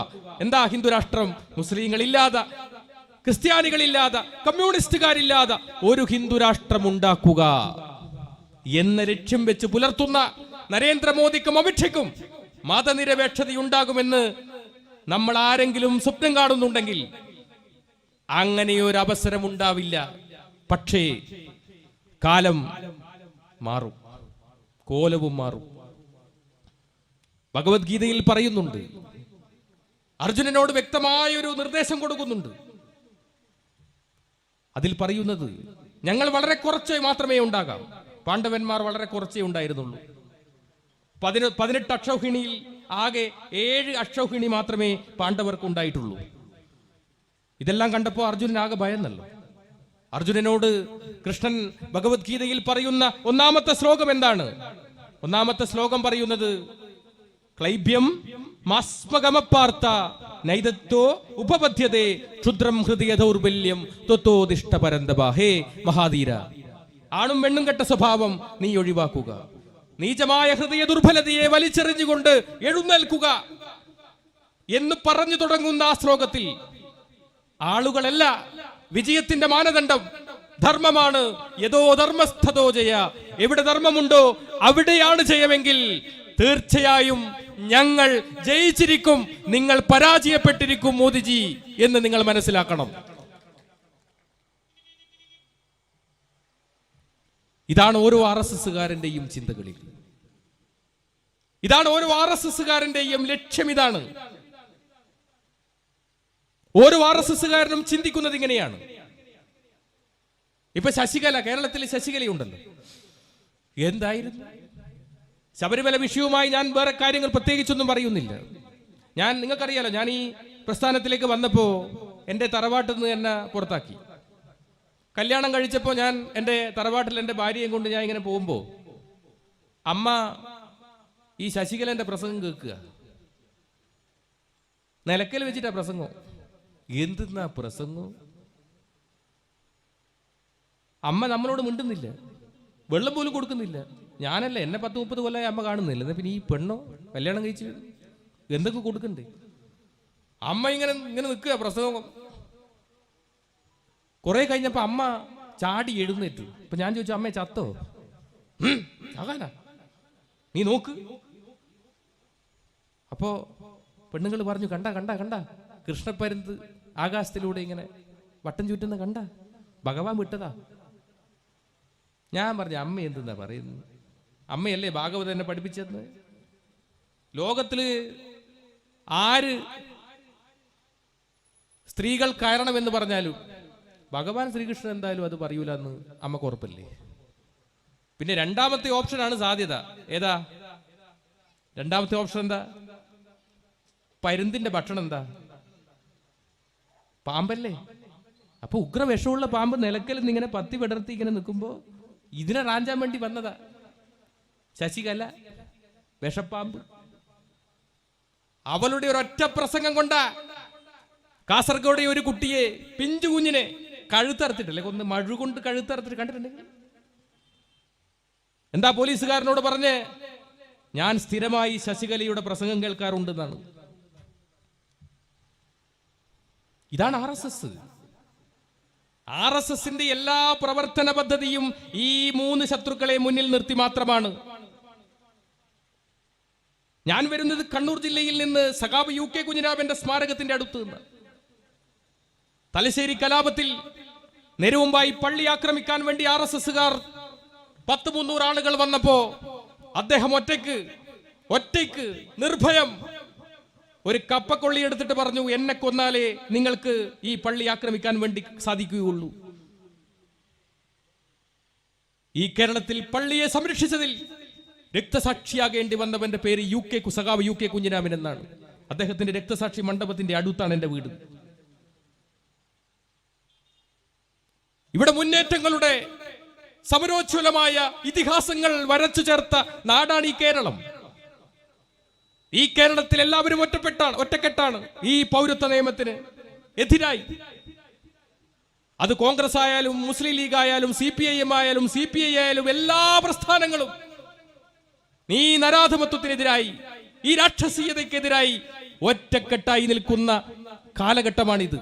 എന്താ ഹിന്ദു രാഷ്ട്രം? മുസ്ലിങ്ങളില്ലാതെ, ക്രിസ്ത്യാനികളില്ലാതെ, കമ്മ്യൂണിസ്റ്റുകാരില്ലാതെ ഒരു ഹിന്ദു രാഷ്ട്രം ഉണ്ടാക്കുക എന്ന ലക്ഷ്യം വെച്ച് പുലർത്തുന്ന നരേന്ദ്രമോദിക്കും അമിത്ഷയ്ക്കും മതനിരപേക്ഷതയുണ്ടാകുമെന്ന് നമ്മൾ ആരെങ്കിലും സ്വപ്നം കാണുന്നുണ്ടെങ്കിൽ അങ്ങനെയൊരു അവസരം ഉണ്ടാവില്ല. പക്ഷേ കാലം മാറും, കോലവും മാറും. ഭഗവത്ഗീതയിൽ പറയുന്നുണ്ട്, അർജുനനോട് വ്യക്തമായൊരു നിർദ്ദേശം കൊടുക്കുന്നുണ്ട്. അതിൽ പറയുന്നത്, ഞങ്ങൾ വളരെ കുറച്ച് മാത്രമേ ഉണ്ടാകാം. പാണ്ഡവന്മാർ വളരെ കുറച്ചേ ഉണ്ടായിരുന്നുള്ളൂ. 18 അക്ഷൗഹിണിയിൽ ആകെ 7 അക്ഷൗഹിണി മാത്രമേ പാണ്ഡവർക്ക് ഉണ്ടായിട്ടുള്ളൂ. ഇതെല്ലാം കണ്ടപ്പോൾ അർജുനൻ ആകെ ഭയന്നല്ലോ. അർജുനനോട് കൃഷ്ണൻ ഭഗവത്ഗീതയിൽ പറയുന്ന ഒന്നാമത്തെ ശ്ലോകം എന്താണ്? ഒന്നാമത്തെ ശ്ലോകം പറയുന്നത് ക്ലൈബ്യം മാസ്മഗമപ്പാർത്ത നൈദത്തോ ഉപപദ്ധ്യതേ ക്ഷുദ്രം ഹൃദയ ദൗർബല്യം ത്വത്തോദിഷ്ട പരന്തപ. ഹേ മഹാധീര, ആണും പെണ്ണും കെട്ട സ്വഭാവം നീ ഒഴിവാക്കുക, നീചമായ ഹൃദയ ദുർബലതയെ വലിച്ചെറിഞ്ഞുകൊണ്ട് എഴുന്നേൽക്കുക എന്ന് പറഞ്ഞു തുടങ്ങുന്ന ആ ശ്ലോകത്തിൽ ആളുകളല്ല, വിജയത്തിന്റെ മാനദണ്ഡം ധർമ്മമാണ്. യഥോ ധർമ്മസ്ഥതോ ജയ. എവിടെ ധർമ്മമുണ്ടോ അവിടെയാണ് ജയമെങ്കിൽ തീർച്ചയായും ഞങ്ങൾ ജയിച്ചിരിക്കും, നിങ്ങൾ പരാജയപ്പെട്ടിരിക്കും മോദിജി എന്ന് നിങ്ങൾ മനസ്സിലാക്കണം. ഇതാണ് ഓരോ RSSകാരന്റെയും ചിന്തകളിൽ, ഇതാണ് ഓരോ RSSകാരന്റെയും ലക്ഷ്യം. ഇതാണ് ഓരോ RSSകാരനും ചിന്തിക്കുന്നത് ഇങ്ങനെയാണ്. ഇപ്പൊ ശശികല, കേരളത്തിൽ ശശികലയുണ്ടല്ലോ, എന്തായിരുന്നു? ശബരിമല വിഷയവുമായി ഞാൻ വേറെ കാര്യങ്ങൾ പ്രത്യേകിച്ചൊന്നും പറയുന്നില്ല. നിങ്ങൾക്കറിയാലോ, ഞാൻ ഈ പ്രസ്ഥാനത്തിലേക്ക് വന്നപ്പോ എൻ്റെ തറവാട്ടിൽ നിന്ന് എന്നെ പുറത്താക്കി. കല്യാണം കഴിച്ചപ്പോൾ ഞാൻ എൻ്റെ തറവാട്ടിൽ എൻ്റെ ഭാര്യയും കൊണ്ട് ഞാൻ ഇങ്ങനെ പോകുമ്പോൾ അമ്മ ഈ ശശികലന്റെ പ്രസംഗം കേൾക്കുക. നിലക്കൽ വെച്ചിട്ടാ പ്രസംഗം. എന്തെന്നാ പ്രസംഗം? അമ്മ നമ്മളോട് മിണ്ടുന്നില്ല, വെള്ളം പോലും കൊടുക്കുന്നില്ല. ഞാനല്ല, എന്നെ 10-30 കൊല്ലമായി അമ്മ കാണുന്നില്ല. എന്നാ പിന്നെ ഈ പെണ്ണോ കല്യാണം കഴിച്ച് എന്തൊക്കെ കൊടുക്കണ്ടേ? അമ്മ ഇങ്ങനെ നിൽക്കുക പ്രസംഗം. കുറെ കഴിഞ്ഞപ്പോ അമ്മ ചാടി എഴുന്നേറ്റു. ഇപ്പൊ ഞാൻ ചോദിച്ചു, അമ്മേ ചത്തോ? ചാകാനാ, നീ നോക്ക്. അപ്പോ പെണ്ണുങ്ങൾ പറഞ്ഞു, കണ്ട കണ്ട കണ്ട കൃഷ്ണപ്പരുന്ത് ആകാശത്തിലൂടെ ഇങ്ങനെ വട്ടം ചുറ്റുന്ന കണ്ട, ഭഗവാൻ വിട്ടതാ. ഞാൻ പറഞ്ഞു, അമ്മ എന്തെന്നാ പറയുന്നത്? അമ്മയല്ലേ ഭാഗവതം എന്നെ പഠിപ്പിച്ചെന്ന്. ലോകത്തില് ആര് സ്ത്രീകൾ കയറണമെന്ന് പറഞ്ഞാലും ഭഗവാൻ ശ്രീകൃഷ്ണൻ എന്തായാലും അത് പറയൂല എന്ന് അമ്മക്ക് ഉറപ്പല്ലേ? പിന്നെ രണ്ടാമത്തെ ഓപ്ഷനാണ് സാധ്യത. ഏതാ രണ്ടാമത്തെ ഓപ്ഷൻ? എന്താ? പരുന്തിന്റെ ഭക്ഷണം എന്താ? പാമ്പല്ലേ? അപ്പൊ ഉഗ്ര വിഷമുള്ള പാമ്പ് നിലക്കൽ ഇങ്ങനെ പത്തി വിടർത്തി ഇങ്ങനെ നിൽക്കുമ്പോ ഇതിനെ റാഞ്ചാൻ വേണ്ടി വന്നതാ ശശികല, വിഷപ്പാമ്പ്. അവളുടെ ഒരൊറ്റ പ്രസംഗം കൊണ്ടാ കാസർഗോഡ് ഒരു കുട്ടിയെ, പിഞ്ചു കുഞ്ഞിനെ കഴുത്തറുത്തിട്ടല്ലേ കൊന്ന്, മഴു കൊണ്ട് കഴുത്തറുത്തിട്ട് കണ്ടിട്ടുണ്ടെങ്കിൽ. എന്താ പോലീസുകാരനോട് പറഞ്ഞ്? ഞാൻ സ്ഥിരമായി ശശികലയുടെ പ്രസംഗം കേൾക്കാറുണ്ടെന്നാണ്. ഇതാണ് RSSന്റെ എല്ലാ പ്രവർത്തന പദ്ധതിയും ഈ 3 ശത്രുക്കളെ മുന്നിൽ നിർത്തി മാത്രമാണ്. ഞാൻ വരുന്നത് കണ്ണൂർ ജില്ലയിൽ നിന്ന് സഖാവ് UK കുഞ്ഞിരാമന്റെ സ്മാരകത്തിന്റെ അടുത്ത് നിന്ന്. തലശ്ശേരി കലാപത്തിൽ നെരുവുമ്പായി പള്ളി ആക്രമിക്കാൻ വേണ്ടി RSSകാർ 100-300 ആളുകൾ വന്നപ്പോ അദ്ദേഹം ഒറ്റയ്ക്ക് നിർഭയം ഒരു കപ്പക്കൊള്ളി എടുത്തിട്ട് പറഞ്ഞു, എന്നെ കൊന്നാലേ നിങ്ങൾക്ക് ഈ പള്ളി ആക്രമിക്കാൻ വേണ്ടി സാധിക്കുകയുള്ളൂ. ഈ കേരളത്തിൽ പള്ളിയെ സംരക്ഷിച്ചതിൽ രക്തസാക്ഷിയാകേണ്ടി വന്നവന്റെ പേര് സഖാവ് UK കുഞ്ഞിരാമൻ എന്നാണ്. അദ്ദേഹത്തിന്റെ രക്തസാക്ഷി മണ്ഡപത്തിന്റെ അടുത്താണ് എന്റെ വീട്. ഇവിടെ മുന്നേറ്റങ്ങളുടെ സമരോജ്വലമായ ഇതിഹാസങ്ങൾ വരച്ചു ചേർത്ത നാടാണ് ഈ കേരളം. ഈ കേരളത്തിൽ എല്ലാവരും ഒറ്റക്കെട്ടാണ് ഈ പൗരത്വ നിയമത്തിന് എതിരായി. അത് കോൺഗ്രസ് ആയാലും മുസ്ലിം ലീഗ് ആയാലും CPIM ആയാലും CPI ആയാലും എല്ലാ പ്രസ്ഥാനങ്ങളും ഈ നരാധമത്വത്തിനെതിരായി, ഈ രാക്ഷസീയതയ്ക്കെതിരായി ഒറ്റക്കെട്ടായി നിൽക്കുന്ന കാലഘട്ടമാണിത്.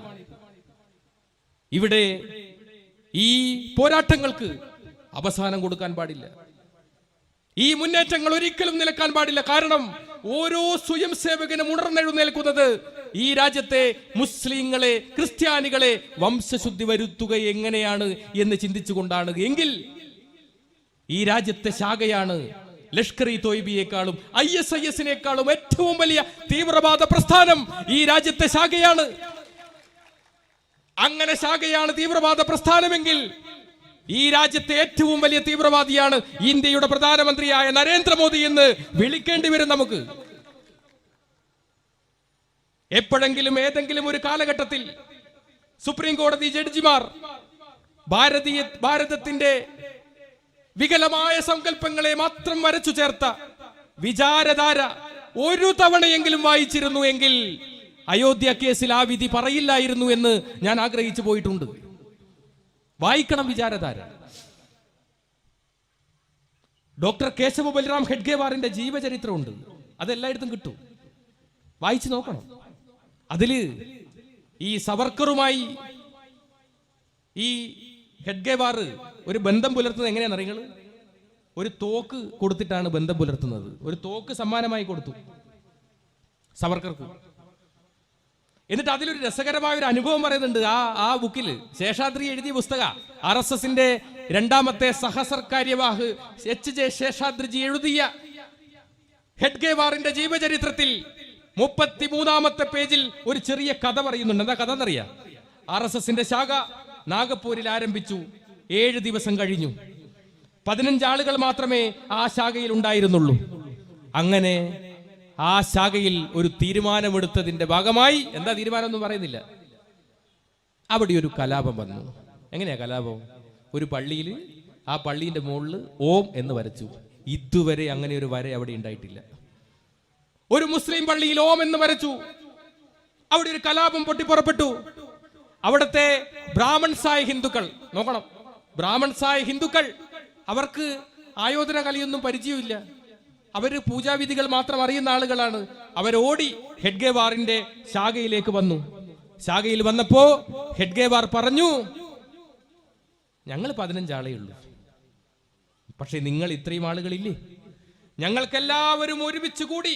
ഇവിടെ ഈ പോരാട്ടങ്ങൾക്ക് അവസാനം കൊടുക്കാൻ പാടില്ല. ഈ മുന്നേറ്റങ്ങൾ ഒരിക്കലും നിലക്കാൻ പാടില്ല. കാരണം ഓരോ സ്വയം സേവകനും ഉണർന്നെഴുന്നേൽക്കുന്നത് ഈ രാജ്യത്തെ മുസ്ലിങ്ങളെ, ക്രിസ്ത്യാനികളെ വംശശുദ്ധി വരുത്തുക എങ്ങനെയാണ് എന്ന് ചിന്തിച്ചുകൊണ്ടാണ്. എങ്കിൽ ഈ രാജ്യത്തെ ശാഖയാണ് ലഷ്കർ-ഇ-തോയ്ബിയേക്കാളും ISISനേക്കാളും ഏറ്റവും വലിയ തീവ്രവാദ പ്രസ്ഥാനം ഈ രാജ്യത്തെ ശാഖയാണ്. അങ്ങനെ ശാഖയാണ് തീവ്രവാദ പ്രസ്ഥാനമെങ്കിൽ ഈ രാജ്യത്തെ ഏറ്റവും വലിയ തീവ്രവാദിയാണ് ഇന്ത്യയുടെ പ്രധാനമന്ത്രിയായ നരേന്ദ്രമോദി എന്ന് വിളിക്കേണ്ടി വരും നമുക്ക്. എപ്പോഴെങ്കിലും ഏതെങ്കിലും ഒരു കാലഘട്ടത്തിൽ സുപ്രീം കോടതി ജഡ്ജിമാർ ഭാരതത്തിന്റെ വികലമായ സങ്കല്പങ്ങളെ മാത്രം വരച്ചു ചേർത്ത വിചാരധാര ഒരു തവണയെങ്കിലും വായിച്ചിരുന്നു എങ്കിൽ അയോധ്യ കേസിൽ ആ വിധി പറയില്ലായിരുന്നു എന്ന് ഞാൻ ആഗ്രഹിച്ചു പോയിട്ടുണ്ട്. വായിക്കണം വിചാരധാര. ഡോക്ടർ കേശവ ബൽറാം ഹെഡ്ഗേവാറിന്റെ ജീവചരിത്രമുണ്ട്, അതെല്ലായിടത്തും കിട്ടും, വായിച്ചു നോക്കണം. അതില് ഈ സവർക്കറുമായി ഈ ഹെഡ്ഗേവാർ ഒരു ബന്ധം പുലർത്തുന്നത് എങ്ങനെയാണെന്ന് അറിയുന്നത്? ഒരു തോക്ക് കൊടുത്തിട്ടാണ് ബന്ധം പുലർത്തുന്നത്. ഒരു തോക്ക് സമ്മാനമായി കൊടുത്തു സവർക്കർക്ക്. എന്നിട്ട് അതിലൊരു രസകരമായ ഒരു അനുഭവം പറയുന്നുണ്ട് ആ ബുക്കിൽ. ശേഷാദ്രി എഴുതിയ പുസ്തക, RSSന്റെ രണ്ടാമത്തെ സഹസർക്കാര്യവാഹ് HJ ശേഷാദ്രിജി എഴുതിയ ഹെഡ്ഗേവാറിന്റെ ജീവചരിത്രത്തിൽ 33-ാമത്തെ പേജിൽ ഒരു ചെറിയ കഥ പറയുന്നുണ്ട്. എന്താ കഥ എന്നറിയാം? RSSന്റെ ശാഖ നാഗപ്പൂരിൽ ആരംഭിച്ചു. 7 ദിവസം കഴിഞ്ഞു. 15 ആളുകൾ മാത്രമേ ആ ശാഖയിൽ ഉണ്ടായിരുന്നുള്ളൂ. അങ്ങനെ ആ ശാഖയിൽ ഒരു തീരുമാനമെടുത്തതിന്റെ ഭാഗമായി, എന്താ തീരുമാനം ഒന്നും പറയുന്നില്ല, അവിടെ ഒരു കലാപം വന്നു. എങ്ങനെയാ കലാപം? ഒരു പള്ളിയിൽ, ആ പള്ളിന്റെ മുകളിൽ ഓം എന്ന് വരച്ചു. ഇതുവരെ അങ്ങനെ ഒരു വര അവിടെ ഉണ്ടായിട്ടില്ല. ഒരു മുസ്ലിം പള്ളിയിൽ ഓം എന്ന് വരച്ചു. അവിടെ ഒരു കലാപം പൊട്ടിപ്പുറപ്പെട്ടു. അവിടുത്തെ ബ്രാഹ്മൺസായ ഹിന്ദുക്കൾ, നോക്കണം, ബ്രാഹ്മൺസായ ഹിന്ദുക്കൾ, അവർക്ക് ആയോധന കലയൊന്നും പരിചയമില്ല. അവര് പൂജാവിധികൾ മാത്രം അറിയുന്ന ആളുകളാണ്. അവരോടി ഹെഡ്ഗേവാറിന്റെ ശാഖയിലേക്ക് വന്നു. ശാഖയിൽ വന്നപ്പോ ഹെഡ്ഗേവാർ പറഞ്ഞു, ഞങ്ങൾ 15 ആളേ ഉള്ളൂ, പക്ഷെ നിങ്ങൾ ഇത്രയും ആളുകളില്ലേ? ഞങ്ങൾക്കെല്ലാവരും ഒരുമിച്ച് കൂടി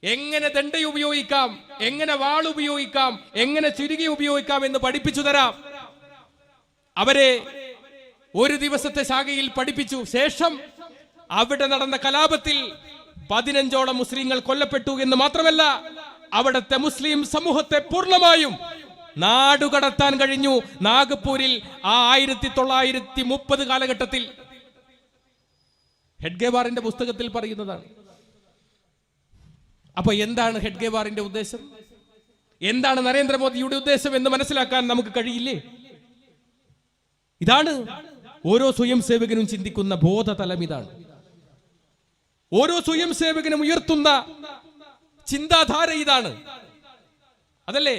എങ്ങനെ ദണ്ഡ ഉപയോഗിക്കാം, എങ്ങനെ വാൾ ഉപയോഗിക്കാം, എങ്ങനെ ചുരുകി ഉപയോഗിക്കാം എന്ന് പഠിപ്പിച്ചു തരാം. അവരെ ഒരു ദിവസത്തെ ശാഖയിൽ പഠിപ്പിച്ചു. ശേഷം അവിടെ നടന്ന കലാപത്തിൽ 15ഓളം മുസ്ലിങ്ങൾ കൊല്ലപ്പെട്ടു എന്ന് മാത്രമല്ല, അവിടുത്തെ മുസ്ലിം സമൂഹത്തെ പൂർണ്ണമായും നാടുകടത്താൻ കഴിഞ്ഞു. നാഗപ്പൂരിൽ ആ 1930 കാലഘട്ടത്തിൽ ഹെഡ്ഗേവാറിന്റെ പുസ്തകത്തിൽ പറയുന്നതാണ്. അപ്പൊ എന്താണ് ഹെഡ്ഗേവാറിന്റെ ഉദ്ദേശം? എന്താണ് നരേന്ദ്രമോദിയുടെ ഉദ്ദേശം എന്ന് മനസ്സിലാക്കാൻ നമുക്ക് കഴിയില്ലേ? ഇതാണ് ഓരോ സ്വയം സേവകനും ചിന്തിക്കുന്ന ബോധതലം. ഇതാണ് ഓരോ സ്വയം സേവകനും ഉയർത്തുന്ന ചിന്താധാര. ഇതാണ്, അതല്ലേ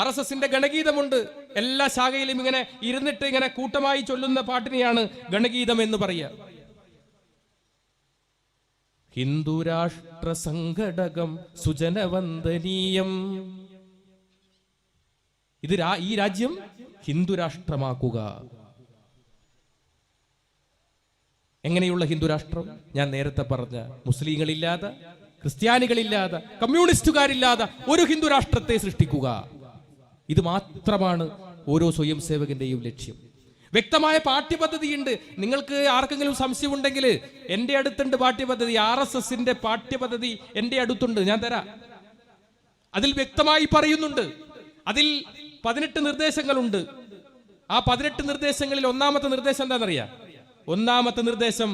RSSന്റെ ഗണഗീതമുണ്ട്. എല്ലാ ശാഖയിലും ഇങ്ങനെ ഇരുന്നിട്ട് ഇങ്ങനെ കൂട്ടമായി ചൊല്ലുന്ന പാട്ടിനെയാണ് ഗണഗീതം എന്ന് പറയുക. ഹിന്ദുരാഷ്ട്ര സംഘടകം സുജനവന്ദനീയം. ഇത് ഈ രാജ്യം ഹിന്ദുരാഷ്ട്രമാക്കുക. എങ്ങനെയുള്ള ഹിന്ദുരാഷ്ട്രം? ഞാൻ നേരത്തെ പറഞ്ഞ മുസ്ലിങ്ങളില്ലാതെ, ക്രിസ്ത്യാനികളില്ലാതെ, കമ്മ്യൂണിസ്റ്റുകാരില്ലാതെ ഒരു ഹിന്ദുരാഷ്ട്രത്തെ സൃഷ്ടിക്കുക. ഇത് മാത്രമാണ് ഓരോ സ്വയം സേവകന്റെയും ലക്ഷ്യം. വ്യക്തമായ പാഠ്യപദ്ധതിയുണ്ട്. നിങ്ങൾക്ക് ആർക്കെങ്കിലും സംശയമുണ്ടെങ്കിൽ എൻ്റെ അടുത്തുണ്ട് പാഠ്യപദ്ധതി. RSSന്റെ പാഠ്യപദ്ധതി എൻ്റെ അടുത്തുണ്ട്, ഞാൻ തരാം. അതിൽ വ്യക്തമായി പറയുന്നുണ്ട്. അതിൽ 18 നിർദ്ദേശങ്ങളുണ്ട്. ആ 18 നിർദ്ദേശങ്ങളിൽ ഒന്നാമത്തെ നിർദ്ദേശം എന്താണെന്നറിയാം? ഒന്നാമത്തെ നിർദ്ദേശം,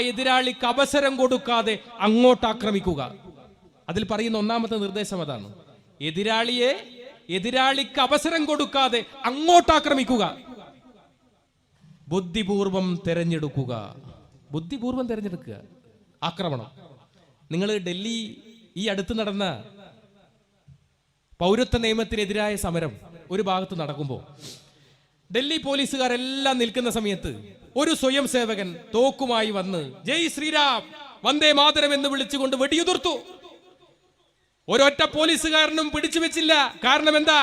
എതിരാളിക്ക് അവസരം കൊടുക്കാതെ അങ്ങോട്ട് ആക്രമിക്കുക. അതിൽ പറയുന്ന ഒന്നാമത്തെ നിർദ്ദേശം അതാണ്. എതിരാളിക്ക് അവസരം കൊടുക്കാതെ അങ്ങോട്ട് ആക്രമിക്കുക. ബുദ്ധിപൂർവം തെരഞ്ഞെടുക്കുക. ബുദ്ധിപൂർവം തെരഞ്ഞെടുക്കുക ആക്രമണം. നിങ്ങൾ ഡൽഹി ഈ അടുത്ത് നടന്ന പൗരത്വ നിയമത്തിനെതിരായ സമരം ഒരു ഭാഗത്ത് നടക്കുമ്പോൾ ഡൽഹി പോലീസുകാരെല്ലാം നിൽക്കുന്ന സമയത്ത് ഒരു സ്വയം സേവകൻ തോക്കുമായി വന്ന് ജയ് ശ്രീരാം വന്ദേ മാതരം എന്ന് വിളിച്ചുകൊണ്ട് വെടിയുതിർത്തു. ഒരൊറ്റ പോലീസുകാരനും പിടിച്ചു വെച്ചില്ല. കാരണം എന്താ?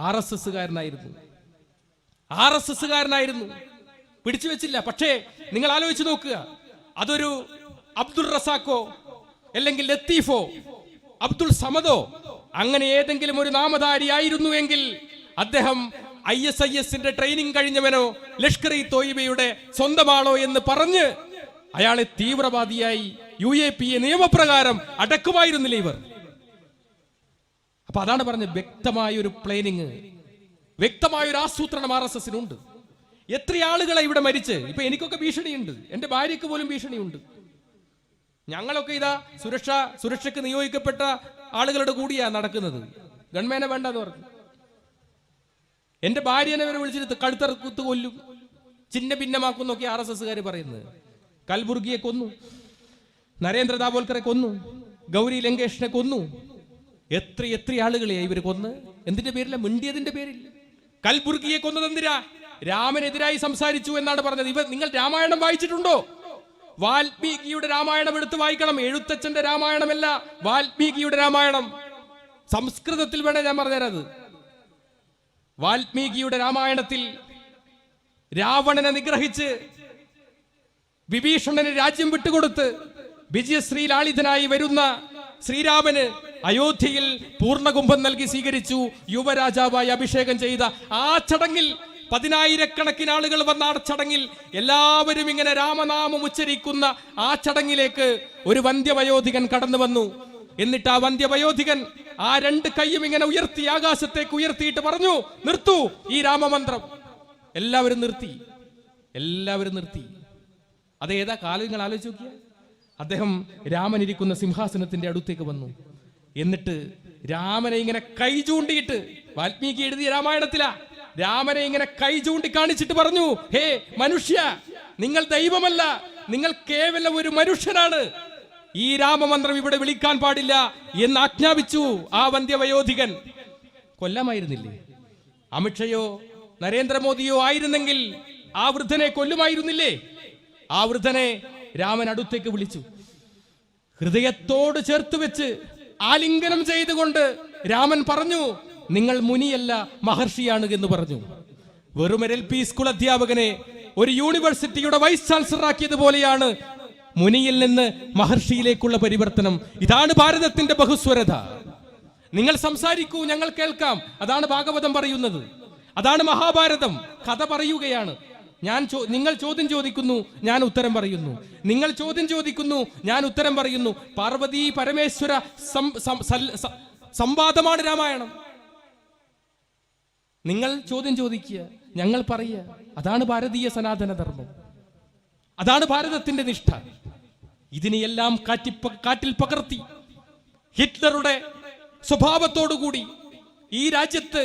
RSSകാരനായിരുന്നു. പിടിച്ചു വെച്ചില്ല. പക്ഷേ നിങ്ങൾ ആലോചിച്ച് നോക്കുക, അതൊരു അബ്ദുൾ റസാഖോ അല്ലെങ്കിൽ ലത്തീഫോ അബ്ദുൾ സമദോ അങ്ങനെ ഏതെങ്കിലും ഒരു നാമധാരി ആയിരുന്നുവെങ്കിൽ അദ്ദേഹം ISISന്റെ ട്രെയിനിങ് കഴിഞ്ഞവനോ ലഷ്കർ ഇ തോയിബയുടെ സ്വന്തമാണോ എന്ന് പറഞ്ഞ് അയാളെ തീവ്രവാദിയായി UAPA നിയമപ്രകാരം അടക്കുമായിരുന്നില്ല ഇവർ. അപ്പൊ അതാണ് പറഞ്ഞത്, വ്യക്തമായ ഒരു പ്ലാനിങ്, വ്യക്തമായ ഒരു ആസൂത്രണം RSSനുണ്ട്. എത്ര ആളുകളെ ഇവിടെ മരിച്ച്. ഇപ്പൊ എനിക്കൊക്കെ ഭീഷണിയുണ്ട്, എൻ്റെ ഭാര്യയ്ക്ക് പോലും ഭീഷണിയുണ്ട്. ഞങ്ങളൊക്കെ ഇതാ സുരക്ഷയ്ക്ക് നിയോഗിക്കപ്പെട്ട ആളുകളുടെ കൂടിയാ നടക്കുന്നത്. ഗവൺമെന്റിനെ വേണ്ടെന്ന് പറഞ്ഞു. എന്റെ ഭാര്യനെ വരെ വിളിച്ചിട്ട് കഴുത്തറുത്ത് കൊല്ലും, ചിഹ്ന ഭിന്നമാക്കുന്നൊക്കെ RSSകാർ പറയുന്നത്. കൽബുർഗിയെ കൊന്നു, നരേന്ദ്ര ദാബോൽക്കറെ കൊന്നു, ഗൗരി ലങ്കേഷിനെ കൊന്നു. എത്ര ആളുകളെയാ ഇവര് കൊന്ന്. എന്തിന്റെ പേരില്ല? മിണ്ടിയതിന്റെ പേരിൽ. കൽബുർഗിയെ കൊന്നത് എന്തിനാ? രാമനെതിരായി സംസാരിച്ചു എന്നാണ് പറഞ്ഞത്. നിങ്ങൾ രാമായണം വായിച്ചിട്ടുണ്ടോ? വാൽമീകിയുടെ രാമായണം എടുത്ത് വായിക്കണം. എഴുത്തച്ഛന്റെ രാമായണമല്ല, വാൽമീകിയുടെ രാമായണം. സംസ്കൃതത്തിൽ വേണേ ഞാൻ പറഞ്ഞുതരാത്. വാൽമീകിയുടെ രാമായണത്തിൽ രാവണനെ നിഗ്രഹിച്ച് വിഭീഷണന് രാജ്യം വിട്ടുകൊടുത്ത് വിജയശ്രീ ലാളിതനായി വരുന്ന ശ്രീരാമന് അയോധ്യയിൽ പൂർണ്ണകുംഭം നൽകി സ്വീകരിച്ചു. യുവരാജാവായി അഭിഷേകം ചെയ്ത ആ ചടങ്ങിൽ 10,000-കണക്കിന് ആളുകൾ വന്ന ആ ചടങ്ങിൽ എല്ലാവരും ഇങ്ങനെ രാമനാമം ഉച്ചരിക്കുന്ന ആ ചടങ്ങിലേക്ക് ഒരു വന്ധ്യവയോധികൻ കടന്നു വന്നു. എന്നിട്ട് ആ വന്ധ്യവയോധികൻ ആ 2 കൈയും ഇങ്ങനെ ഉയർത്തി ആകാശത്തേക്ക് ഉയർത്തിയിട്ട് പറഞ്ഞു, നിർത്തൂ ഈ രാമമന്ത്രം. എല്ലാവരും നിർത്തി. അതേതാ കാലം നിങ്ങൾ ആലോചിച്ച് നോക്കിയ. അദ്ദേഹം രാമൻ ഇരിക്കുന്ന സിംഹാസനത്തിന്റെ അടുത്തേക്ക് വന്നു. എന്നിട്ട് രാമനെ ഇങ്ങനെ കൈ ചൂണ്ടിയിട്ട്, വാൽമീകി എഴുതിയ രാമായണത്തിലാ, രാമനെ ഇങ്ങനെ കൈ ചൂണ്ടി കാണിച്ചിട്ട് പറഞ്ഞു, ഹേ മനുഷ്യ, നിങ്ങൾ ദൈവമല്ല, നിങ്ങൾ കേവലം ഒരു മനുഷ്യനാണ്. ഈ രാമമന്ത്രം ഇവിടെ വിളിക്കാൻ പാടില്ല എന്ന് ആജ്ഞാപിച്ചു ആ വന്ധ്യവയോധികൻ. കൊല്ലാമായിരുന്നില്ലേ? അമിത്ഷയോ നരേന്ദ്രമോദിയോ ആയിരുന്നെങ്കിൽ ആ വൃദ്ധനെ കൊല്ലുമായിരുന്നില്ലേ? ആ വൃദ്ധനെ രാമൻ അടുത്തേക്ക് വിളിച്ചു. ഹൃദയത്തോട് ചേർത്ത് വെച്ച് ആലിംഗനം ചെയ്തുകൊണ്ട് രാമൻ പറഞ്ഞു, നിങ്ങൾ മുനിയല്ല മഹർഷിയാണ് എന്ന് പറഞ്ഞു. വെറും LP സ്കൂൾ അധ്യാപകനെ ഒരു യൂണിവേഴ്സിറ്റിയുടെ വൈസ് ചാൻസലർ ആക്കിയതുപോലെയാണ് മുനിയിൽ നിന്ന് മഹർഷിയിലേക്കുള്ള പരിവർത്തനം. ഇതാണ് ഭാരതത്തിന്റെ ബഹുസ്വരത. നിങ്ങൾ സംസാരിക്കൂ, ഞങ്ങൾ കേൾക്കാം. അതാണ് ഭാഗവതം പറയുന്നത്, അതാണ് മഹാഭാരതം. കഥ പറയുകയാണ്. നിങ്ങൾ ചോദ്യം ചോദിക്കുന്നു, ഞാൻ ഉത്തരം പറയുന്നു. നിങ്ങൾ ചോദ്യം ചോദിക്കുന്നു, ഞാൻ ഉത്തരം പറയുന്നു. പാർവതി പരമേശ്വര സംവാദമാണ് രാമായണം. നിങ്ങൾ ചോദ്യം ചോദിക്കുക, ഞങ്ങൾ പറയുക. അതാണ് ഭാരതീയ സനാതന ധർമ്മം, അതാണ് ഭാരതത്തിന്റെ നിഷ്ഠ. ഇതിനെയെല്ലാം കാറ്റിൽ പകർത്തി ഹിറ്റ്ലറുടെ സ്വഭാവത്തോടുകൂടി ഈ രാജ്യത്ത്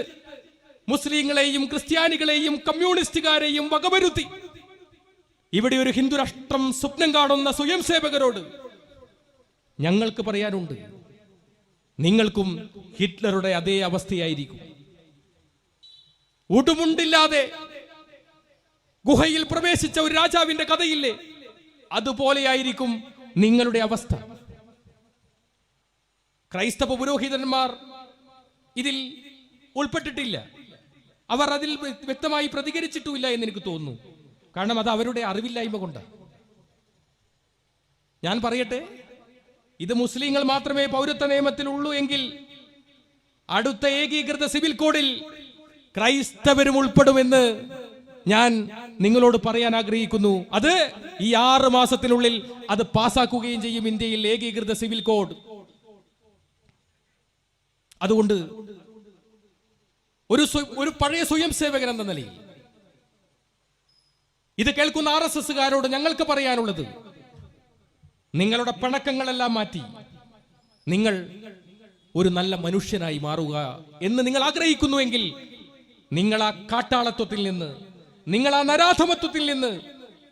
മുസ്ലിങ്ങളെയും ക്രിസ്ത്യാനികളെയും കമ്മ്യൂണിസ്റ്റുകാരെയും വകവരുത്തി ഇവിടെ ഒരു ഹിന്ദു രാഷ്ട്രം സ്വപ്നം കാണുന്ന സ്വയം സേവകരോട് ഞങ്ങൾക്ക് പറയാനുണ്ട്, നിങ്ങൾക്കും ഹിറ്റ്ലറുടെ അതേ അവസ്ഥയായിരിക്കും. ഉടുമുണ്ടില്ലാതെ ഗുഹയിൽ പ്രവേശിച്ച ഒരു രാജാവിന്റെ കഥയില്ലേ, അതുപോലെയായിരിക്കും നിങ്ങളുടെ അവസ്ഥ. ക്രൈസ്തവ പുരോഹിതന്മാർ ഇതിൽ ഉൾപ്പെട്ടിട്ടില്ല. അവർ അതിൽ വ്യക്തമായി പ്രതികരിച്ചിട്ടുമില്ല എന്ന് എനിക്ക് തോന്നുന്നു. കാരണം അത് അവരുടെ അറിവില്ലായ്മ കൊണ്ടാണ്. ഞാൻ പറയട്ടെ, ഇത് മുസ്ലിങ്ങൾ മാത്രമേ പൗരത്വ നിയമത്തിൽ ഉള്ളൂ എങ്കിൽ അടുത്ത ഏകീകൃത സിവിൽ കോഡിൽ ക്രൈസ്തവരും ഉൾപ്പെടുമെന്ന് ഞാൻ നിങ്ങളോട് പറയാൻ ആഗ്രഹിക്കുന്നു. അത് ഈ 6 മാസത്തിനുള്ളിൽ അത് പാസാക്കുകയും ചെയ്യും ഇന്ത്യയിൽ ഏകീകൃത സിവിൽ കോഡ്. അതുകൊണ്ട് ഒരു പഴയ സ്വയം സേവകൻ എന്ന നിലയിൽ ഇത് കേൾക്കുന്ന RSSകാരോട് ഞങ്ങൾക്ക് പറയാനുള്ളത്, നിങ്ങളുടെ പിണക്കങ്ങളെല്ലാം മാറ്റി നിങ്ങൾ ഒരു നല്ല മനുഷ്യനായി മാറുക എന്ന് നിങ്ങൾ ആഗ്രഹിക്കുന്നുവെങ്കിൽ, നിങ്ങൾ ആ കാട്ടാളത്വത്തിൽ നിന്ന്, നിങ്ങൾ ആ നരാധമത്വത്തിൽ നിന്ന്,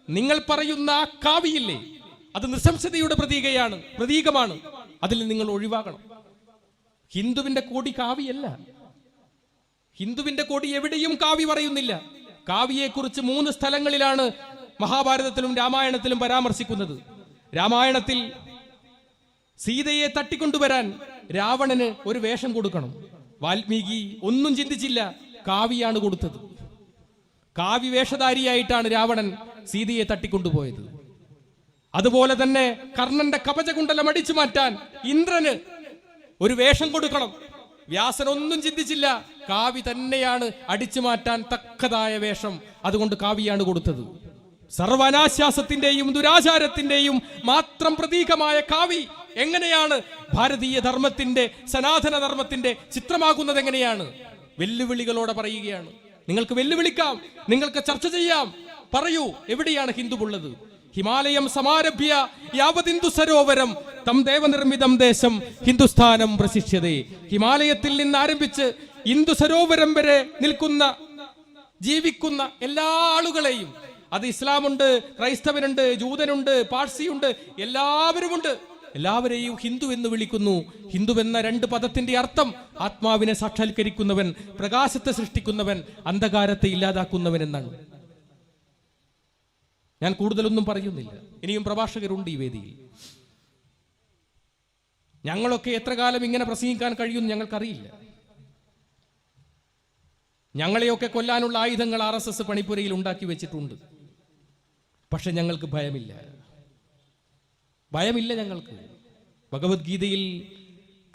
നിങ്ങൾ പറയുന്ന ആ കാവിയില്ലേ, അത് നിസ്സംശതയുടെ പ്രതീകമാണ്, അതിൽ നിങ്ങൾ ഒഴിവാകണം. ഹിന്ദുവിന്റെ കോടി കാവിയല്ല. ഹിന്ദുവിന്റെ കോടി എവിടെയും കാവി പറയുന്നില്ല. കാവിയെക്കുറിച്ച് 3 സ്ഥലങ്ങളിലാണ് മഹാഭാരതത്തിലും രാമായണത്തിലും പരാമർശിക്കുന്നത്. രാമായണത്തിൽ സീതയെ തട്ടിക്കൊണ്ടുവരാൻ രാവണന് ഒരു വേഷം കൊടുക്കണം. വാൽമീകി ഒന്നും ചിന്തിച്ചില്ല, കാവിയാണ് കൊടുത്തത്. കാവി വേഷധാരിയായിട്ടാണ് രാവണൻ സീതയെ തട്ടിക്കൊണ്ടുപോയത്. അതുപോലെ തന്നെ കർണന്റെ കവചകുണ്ടലം അടിച്ചു മാറ്റാൻ ഇന്ദ്രന് ഒരു വേഷം കൊടുക്കണം. വ്യാസൻ ഒന്നും ചിന്തിച്ചില്ല, കാവി തന്നെയാണ് അടിച്ചു മാറ്റാൻ തക്കതായ വേഷം, അതുകൊണ്ട് കാവിയാണ് കൊടുത്തത്. സർവനാശ്വാസത്തിന്റെയും ദുരാചാരത്തിന്റെയും മാത്രം പ്രതീകമായ കാവി എങ്ങനെയാണ് ഭാരതീയ ധർമ്മത്തിന്റെ, സനാതന ധർമ്മത്തിന്റെ ചിത്രമാകുന്നത്? എങ്ങനെയാണ്? വെല്ലുവിളികളോടെ പറയുകയാണ്, നിങ്ങൾക്ക് വെല്ലുവിളിക്കാം, നിങ്ങൾക്ക് ചർച്ച ചെയ്യാം, പറയൂ എവിടെയാണ് ഹിന്ദുവുള്ളത്? ഹിമാലയം സമാരഭ്യ യാവതിന്ദു സരോവരം തം ദേവനിർമ്മിതം ദേശം ഹിന്ദുസ്ഥാനം പ്രശിഷ്യതേ. ഹിമാലയത്തിൽ നിന്ന് ആരംഭിച്ച് ഹിന്ദു സരോവരം വരെ നിൽക്കുന്ന ജീവിക്കുന്ന എല്ലാ ആളുകളെയും, അത് ഇസ്ലാമുണ്ട്, ക്രൈസ്തവനുണ്ട്, ജൂതനുണ്ട്, പാഴ്സിയുണ്ട്, എല്ലാവരുമുണ്ട്, എല്ലാവരെയും ഹിന്ദു എന്ന് വിളിക്കുന്നു. ഹിന്ദു എന്ന 2 പദത്തിന്റെ അർത്ഥം ആത്മാവിനെ സാക്ഷാത്കരിക്കുന്നവൻ, പ്രകാശത്തെ സൃഷ്ടിക്കുന്നവൻ, അന്ധകാരത്തെ ഇല്ലാതാക്കുന്നവൻ എന്നാണ്. ഞാൻ കൂടുതലൊന്നും പറയുന്നില്ല, ഇനിയും പ്രഭാഷകരുണ്ട് ഈ വേദിയിൽ. ഞങ്ങളൊക്കെ എത്ര കാലം ഇങ്ങനെ പ്രസംഗിക്കാൻ കഴിയുമെന്ന് ഞങ്ങൾക്കറിയില്ല. ഞങ്ങളെയൊക്കെ കൊല്ലാനുള്ള ആയുധങ്ങൾ RSS പണിപ്പുരയിൽ ഉണ്ടാക്കി വെച്ചിട്ടുണ്ട്. പക്ഷെ ഞങ്ങൾക്ക് ഭയമില്ല, ഞങ്ങൾക്ക്. ഭഗവത്ഗീതയിൽ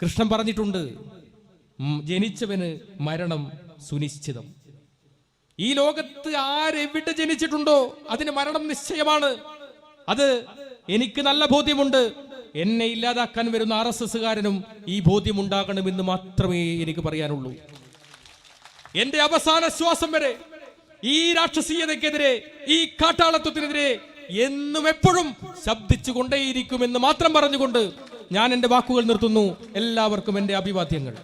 കൃഷ്ണൻ പറഞ്ഞിട്ടുണ്ട്, ജനിച്ചവന് മരണം സുനിശ്ചിതം. ഈ ലോകത്ത് ആരെവിടെ ജനിച്ചിട്ടുണ്ടോ അതിന് മരണം നിശ്ചയമാണ്. അത് എനിക്ക് നല്ല ബോധ്യമുണ്ട്. എന്നെ ഇല്ലാതാക്കാൻ വരുന്ന RSSകാരനും ഈ ബോധ്യമുണ്ടാകണമെന്ന് മാത്രമേ എനിക്ക് പറയാനുള്ളൂ. എന്റെ അവസാന ശ്വാസം വരെ ഈ രാക്ഷസീയതയ്ക്കെതിരെ, ഈ കാട്ടാളത്വത്തിനെതിരെ എന്നും എപ്പോഴും ശബ്ദിച്ചു കൊണ്ടേയിരിക്കുമെന്ന് മാത്രം പറഞ്ഞുകൊണ്ട് ഞാൻ എന്റെ വാക്കുകൾ നിർത്തുന്നു. എല്ലാവർക്കും എന്റെ അഭിവാദ്യങ്ങൾ.